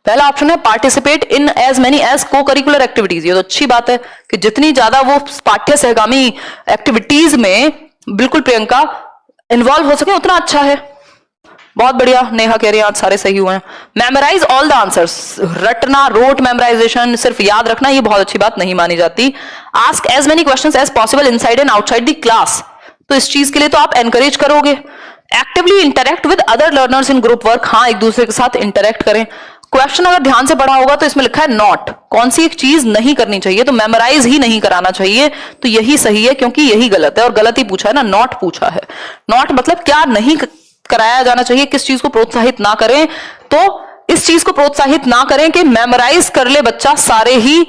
पहला ऑप्शन है participate in as many as co curricular activities. ये तो अच्छी बात है कि जितनी ज्यादा वो पाठ्य सहगामी एक्टिविटीज में, बिल्कुल प्रियंका, इन्वॉल्व हो सके उतना अच्छा है। बहुत बढ़िया, नेहा कह रही है आज सारे सही हुए हैं। मेमोराइज ऑल द आंसर्स, रटना, रोट मेमोराइजेशन, सिर्फ याद रखना, ये बहुत अच्छी बात नहीं मानी जाती। Ask as many questions as possible inside and outside the class, तो इस चीज के लिए तो आप एनकरेज करोगे। Actively interact with other learners in group work, हाँ एक दूसरे के साथ इंटरेक्ट करें। क्वेश्चन अगर ध्यान से पढ़ा होगा तो इसमें लिखा है नॉट, कौन सी एक चीज नहीं करनी चाहिए, तो मेमोराइज ही नहीं कराना चाहिए, तो यही सही है, क्योंकि यही गलत है, और गलत ही पूछा है ना, नॉट पूछा है। नॉट मतलब क्या नहीं कराया जाना चाहिए, किस चीज को प्रोत्साहित ना करें, तो इस चीज को प्रोत्साहित ना करें कि मेमोराइज कर ले बच्चा सारे ही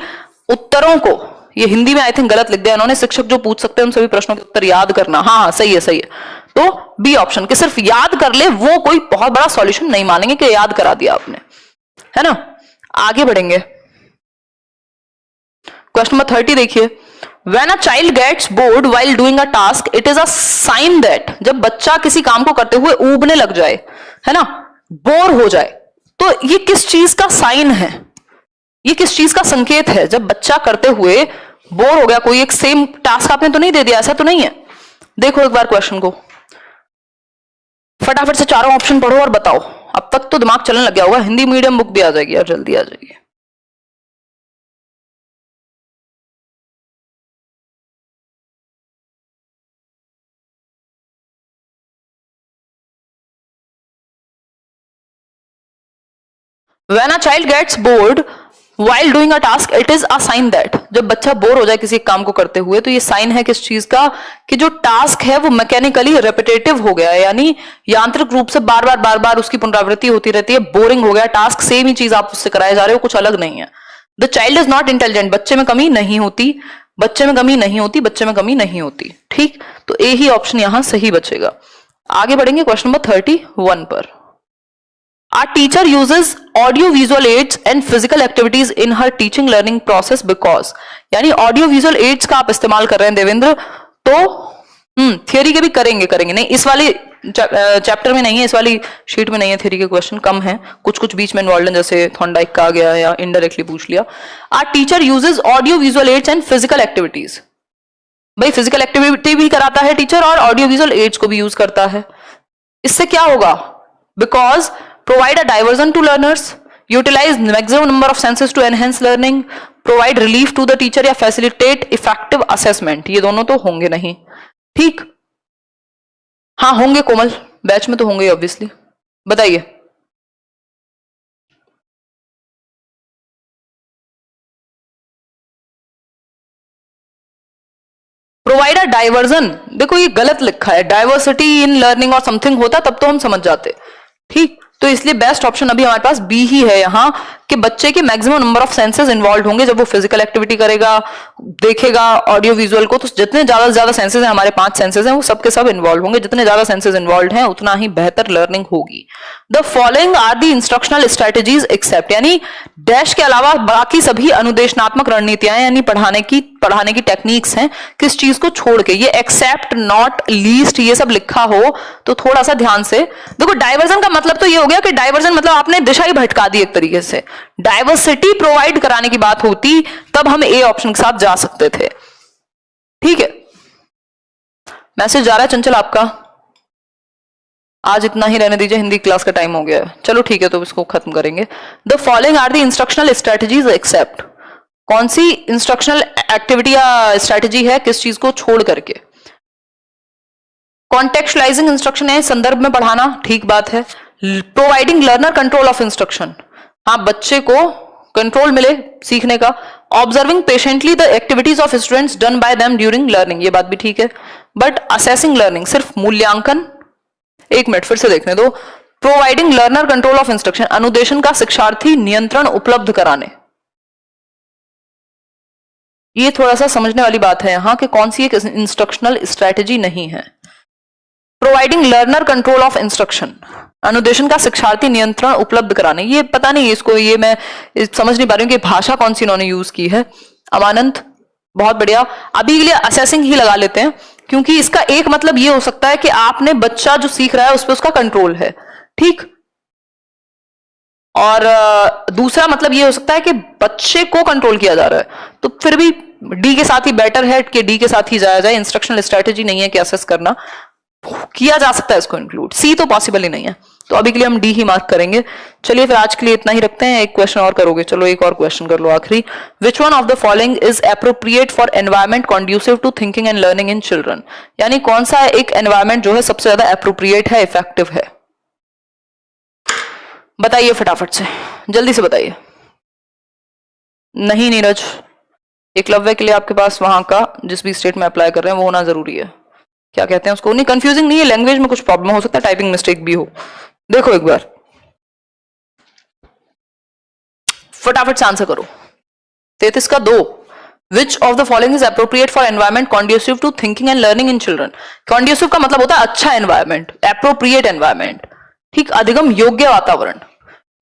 उत्तरों को। ये हिंदी में आई थिंक गलत लिख दिया इन्होंने, शिक्षक जो पूछ सकते हैं उन सभी प्रश्नों के उत्तर याद करना। हाँ सही है सही है, तो बी ऑप्शन कि सिर्फ याद कर ले, वो कोई बहुत बड़ा सॉल्यूशन नहीं मानेंगे कि याद करा दिया आपने, है ना। आगे बढ़ेंगे, क्वेश्चन नंबर 30 देखिए। When a child gets bored while doing a task, it is a sign that, जब बच्चा किसी काम को करते हुए ऊबने लग जाए, है ना, बोर हो जाए, तो ये किस चीज का साइन है, ये किस चीज का संकेत है? जब बच्चा करते हुए बोर हो गया, कोई एक सेम टास्क आपने तो नहीं दे दिया, ऐसा तो नहीं है। देखो एक बार क्वेश्चन को, फटाफट से चारों ऑप्शन पढ़ो और बताओ। अब तक तो दिमाग चलने लग गया होगा, हिंदी मीडियम बुक भी आ जाएगी यार, जल्दी आ जाएगी। When a child gets bored while doing a task, it is a sign that, जब बच्चा बोर हो जाए किसी काम को करते हुए, तो ये साइन है किस चीज का, कि जो टास्क है वो मैकेनिकली रेपिटेटिव हो गया है, यानी यांत्रिक रूप से बार बार उसकी पुनरावृत्ति होती रहती है, बोरिंग हो गया टास्क, सेम ही चीज आप उससे कराए जा रहे हो, कुछ अलग नहीं है। The child is not intelligent, बच्चे में कमी नहीं होती, बच्चे में कमी नहीं होती, बच्चे में कमी नहीं होती। ठीक, तो ए ही ऑप्शन यहां सही बचेगा। आगे बढ़ेंगे क्वेश्चन नंबर 31 पर। Our teacher uses audio visual aids and physical activities in her teaching learning process because, यानी ऑडियो विजुअल एड्स का आप इस्तेमाल कर रहे हैं देवेंद्र, तो थियोरी के भी करेंगे नहीं, इस वाली चैप्टर में नहीं है, इस वाली शीट में नहीं है, थियोरी के क्वेश्चन कम है, कुछ बीच में इन्वॉल्व है, जैसे थॉर्नडाइक का आ गया या इनडायरेक्टली पूछ लिया। Our teacher uses audio visual aids and physical activities, भाई फिजिकल एक्टिविटी भी कराता है टीचर और ऑडियो विजुअल एड्स को भी यूज करता है। इससे क्या होगा, because provide a diversion to learners, utilize maximum number of senses to enhance learning, provide relief to the teacher या facilitate effective assessment, ये दोनों तो होंगे नहीं। ठीक, हाँ होंगे कोमल, बैच में तो होंगे ऑब्वियसली, बताइए। प्रोवाइड अ डाइवर्जन, देखो ये गलत लिखा है, डाइवर्सिटी इन लर्निंग और समथिंग होता तब तो हम समझ जाते। ठीक, तो इसलिए बेस्ट ऑप्शन अभी हमारे पास बी ही है यहां, कि बच्चे के maximum number of senses involve होंगे जब वो फिजिकल एक्टिविटी करेगा, देखेगा ऑडियो विजुअल को, तो जितने ज्यादा से ज्यादा सेंसेस हैं, हमारे 5 सेंसेस हैं, वो सबके सब इन्वॉल्व होंगे, जितने ज्यादा सेंसेस इन्वॉल्व हैं उतना ही बेहतर लर्निंग होगी। The following are the instructional strategies except, यानी डैश के अलावा बाकी सभी अनुदेशनात्मक रणनीतियां यानी पढ़ाने की टेक्निक्स हैं, किस चीज को छोड़ के, ये एक्सेप्ट, नॉट, लीस्ट, ये सब लिखा हो तो थोड़ा सा ध्यान से देखो। डाइवर्जन का मतलब तो ये हो गया कि डाइवर्जन मतलब आपने दिशा ही भटका दी एक तरीके से, डाइवर्सिटी प्रोवाइड कराने की बात होती तब हम ए ऑप्शन के साथ जा सकते थे। ठीक है, मैसेज जा रहा है चंचल आपका, आज इतना ही रहने दीजिए, हिंदी क्लास का टाइम हो गया है। चलो ठीक है, तो इसको खत्म करेंगे। The following are the instructional strategies except, कौन सी इंस्ट्रक्शनल एक्टिविटी या स्ट्रेटजी है किस चीज को छोड़ करके। कॉन्टेक्चुअलाइजिंग इंस्ट्रक्शन है, संदर्भ में पढ़ाना, ठीक बात है। Providing learner control of instruction, हाँ बच्चे को कंट्रोल मिले सीखने का। Observing patiently the activities of students done by them during learning, ये बात भी ठीक है। बट असेसिंग लर्निंग, सिर्फ मूल्यांकन, एक मिनट फिर से देखने दो। Providing learner control of instruction, अनुदेशन का शिक्षार्थी नियंत्रण उपलब्ध कराने, ये थोड़ा सा समझने वाली बात है यहां कि कौन सी एक इंस्ट्रक्शनल स्ट्रेटेजी नहीं है। Providing learner control of instruction, अनुदेशन का शिक्षार्थी नियंत्रण उपलब्ध कराने, ये पता नहीं इसको, ये मैं समझ नहीं पा रही हूँ कि भाषा कौन सी इन्होंने यूज की है। अमानंद बहुत बढ़िया, अभी के लिए असेसिंग ही लगा लेते हैं, क्योंकि इसका एक मतलब ये हो सकता है कि आपने बच्चा जो सीख रहा है उस पर उसका कंट्रोल है, ठीक, और दूसरा मतलब ये हो सकता है कि बच्चे को कंट्रोल किया जा रहा है, तो फिर भी डी के साथ ही बेटर है कि डी के साथ ही जाया जाए। इंस्ट्रक्शनल स्ट्रेटेजी नहीं है कि असेस करना, किया जा सकता है इसको इंक्लूड, सी तो पॉसिबल ही नहीं है, तो अभी के लिए हम डी ही मार्क करेंगे। चलिए फिर आज के लिए इतना ही रखते हैं, एक क्वेश्चन और करोगे, चलो एक और क्वेश्चन कर लो आखिरी। Which one of the following is appropriate for environment conducive to thinking and learning in children, यानी कौन सा एक एनवायरमेंट जो है सबसे ज्यादा एप्रोप्रिएट है, इफेक्टिव है, बताइए फटाफट से, जल्दी से बताइए। नहीं नीरज, एकलव्य के लिए आपके पास वहां का जिस भी स्टेट में अप्लाई कर रहे हैं वो होना जरूरी है। क्या कहते हैं उसको, नहीं कंफ्यूजिंग नहीं है, लैंग्वेज में कुछ प्रॉब्लम हो सकता है, टाइपिंग मिस्टेक भी हो, देखो एक बार फटाफट से आंसर करो। 33 का 2, which of the following is appropriate for environment conducive to thinking and learning in children. Conducive का मतलब होता है अच्छा एनवायरमेंट, एप्रोप्रिएट एनवायरमेंट, ठीक, अधिगम योग्य वातावरण,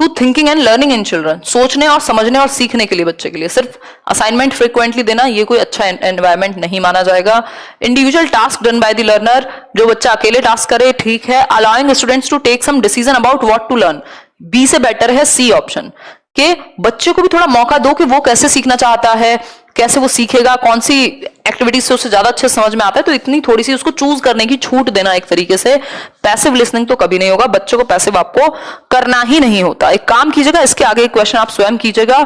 to thinking and learning in children, सोचने और समझने और सीखने के लिए बच्चे के लिए, सिर्फ असाइनमेंट फ्रिक्वेंटली देना ये कोई अच्छा एनवायरमेंट नहीं माना जाएगा। Individual task done by the learner, जो बच्चा अकेले टास्क करे, ठीक है। Allowing students to take some decision about what to learn, B से बेटर है सी ऑप्शन, के बच्चे को भी थोड़ा मौका दो कि वो कैसे सीखना चाहता है, कैसे वो सीखेगा, कौन सी एक्टिविटीज से उसे ज्यादा अच्छे समझ में आता है, तो इतनी थोड़ी सी उसको चूज करने की छूट देना एक तरीके से। पैसिव लिसनिंग तो कभी नहीं होगा, बच्चों को पैसिव आपको करना ही नहीं होता। एक काम कीजिएगा, इसके आगे एक क्वेश्चन आप स्वयं कीजिएगा,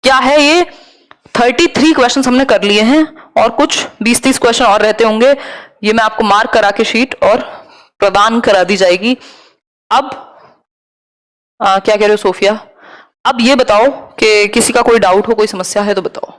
क्या है ये 33 क्वेश्चन हमने कर लिए हैं और कुछ 20-30 क्वेश्चन और रहते होंगे, ये मैं आपको मार्क करा के शीट और प्रदान करा दी जाएगी। अब क्या कह रहे हो सोफिया, अब ये बताओ कि किसी का कोई डाउट हो, कोई समस्या है तो बताओ।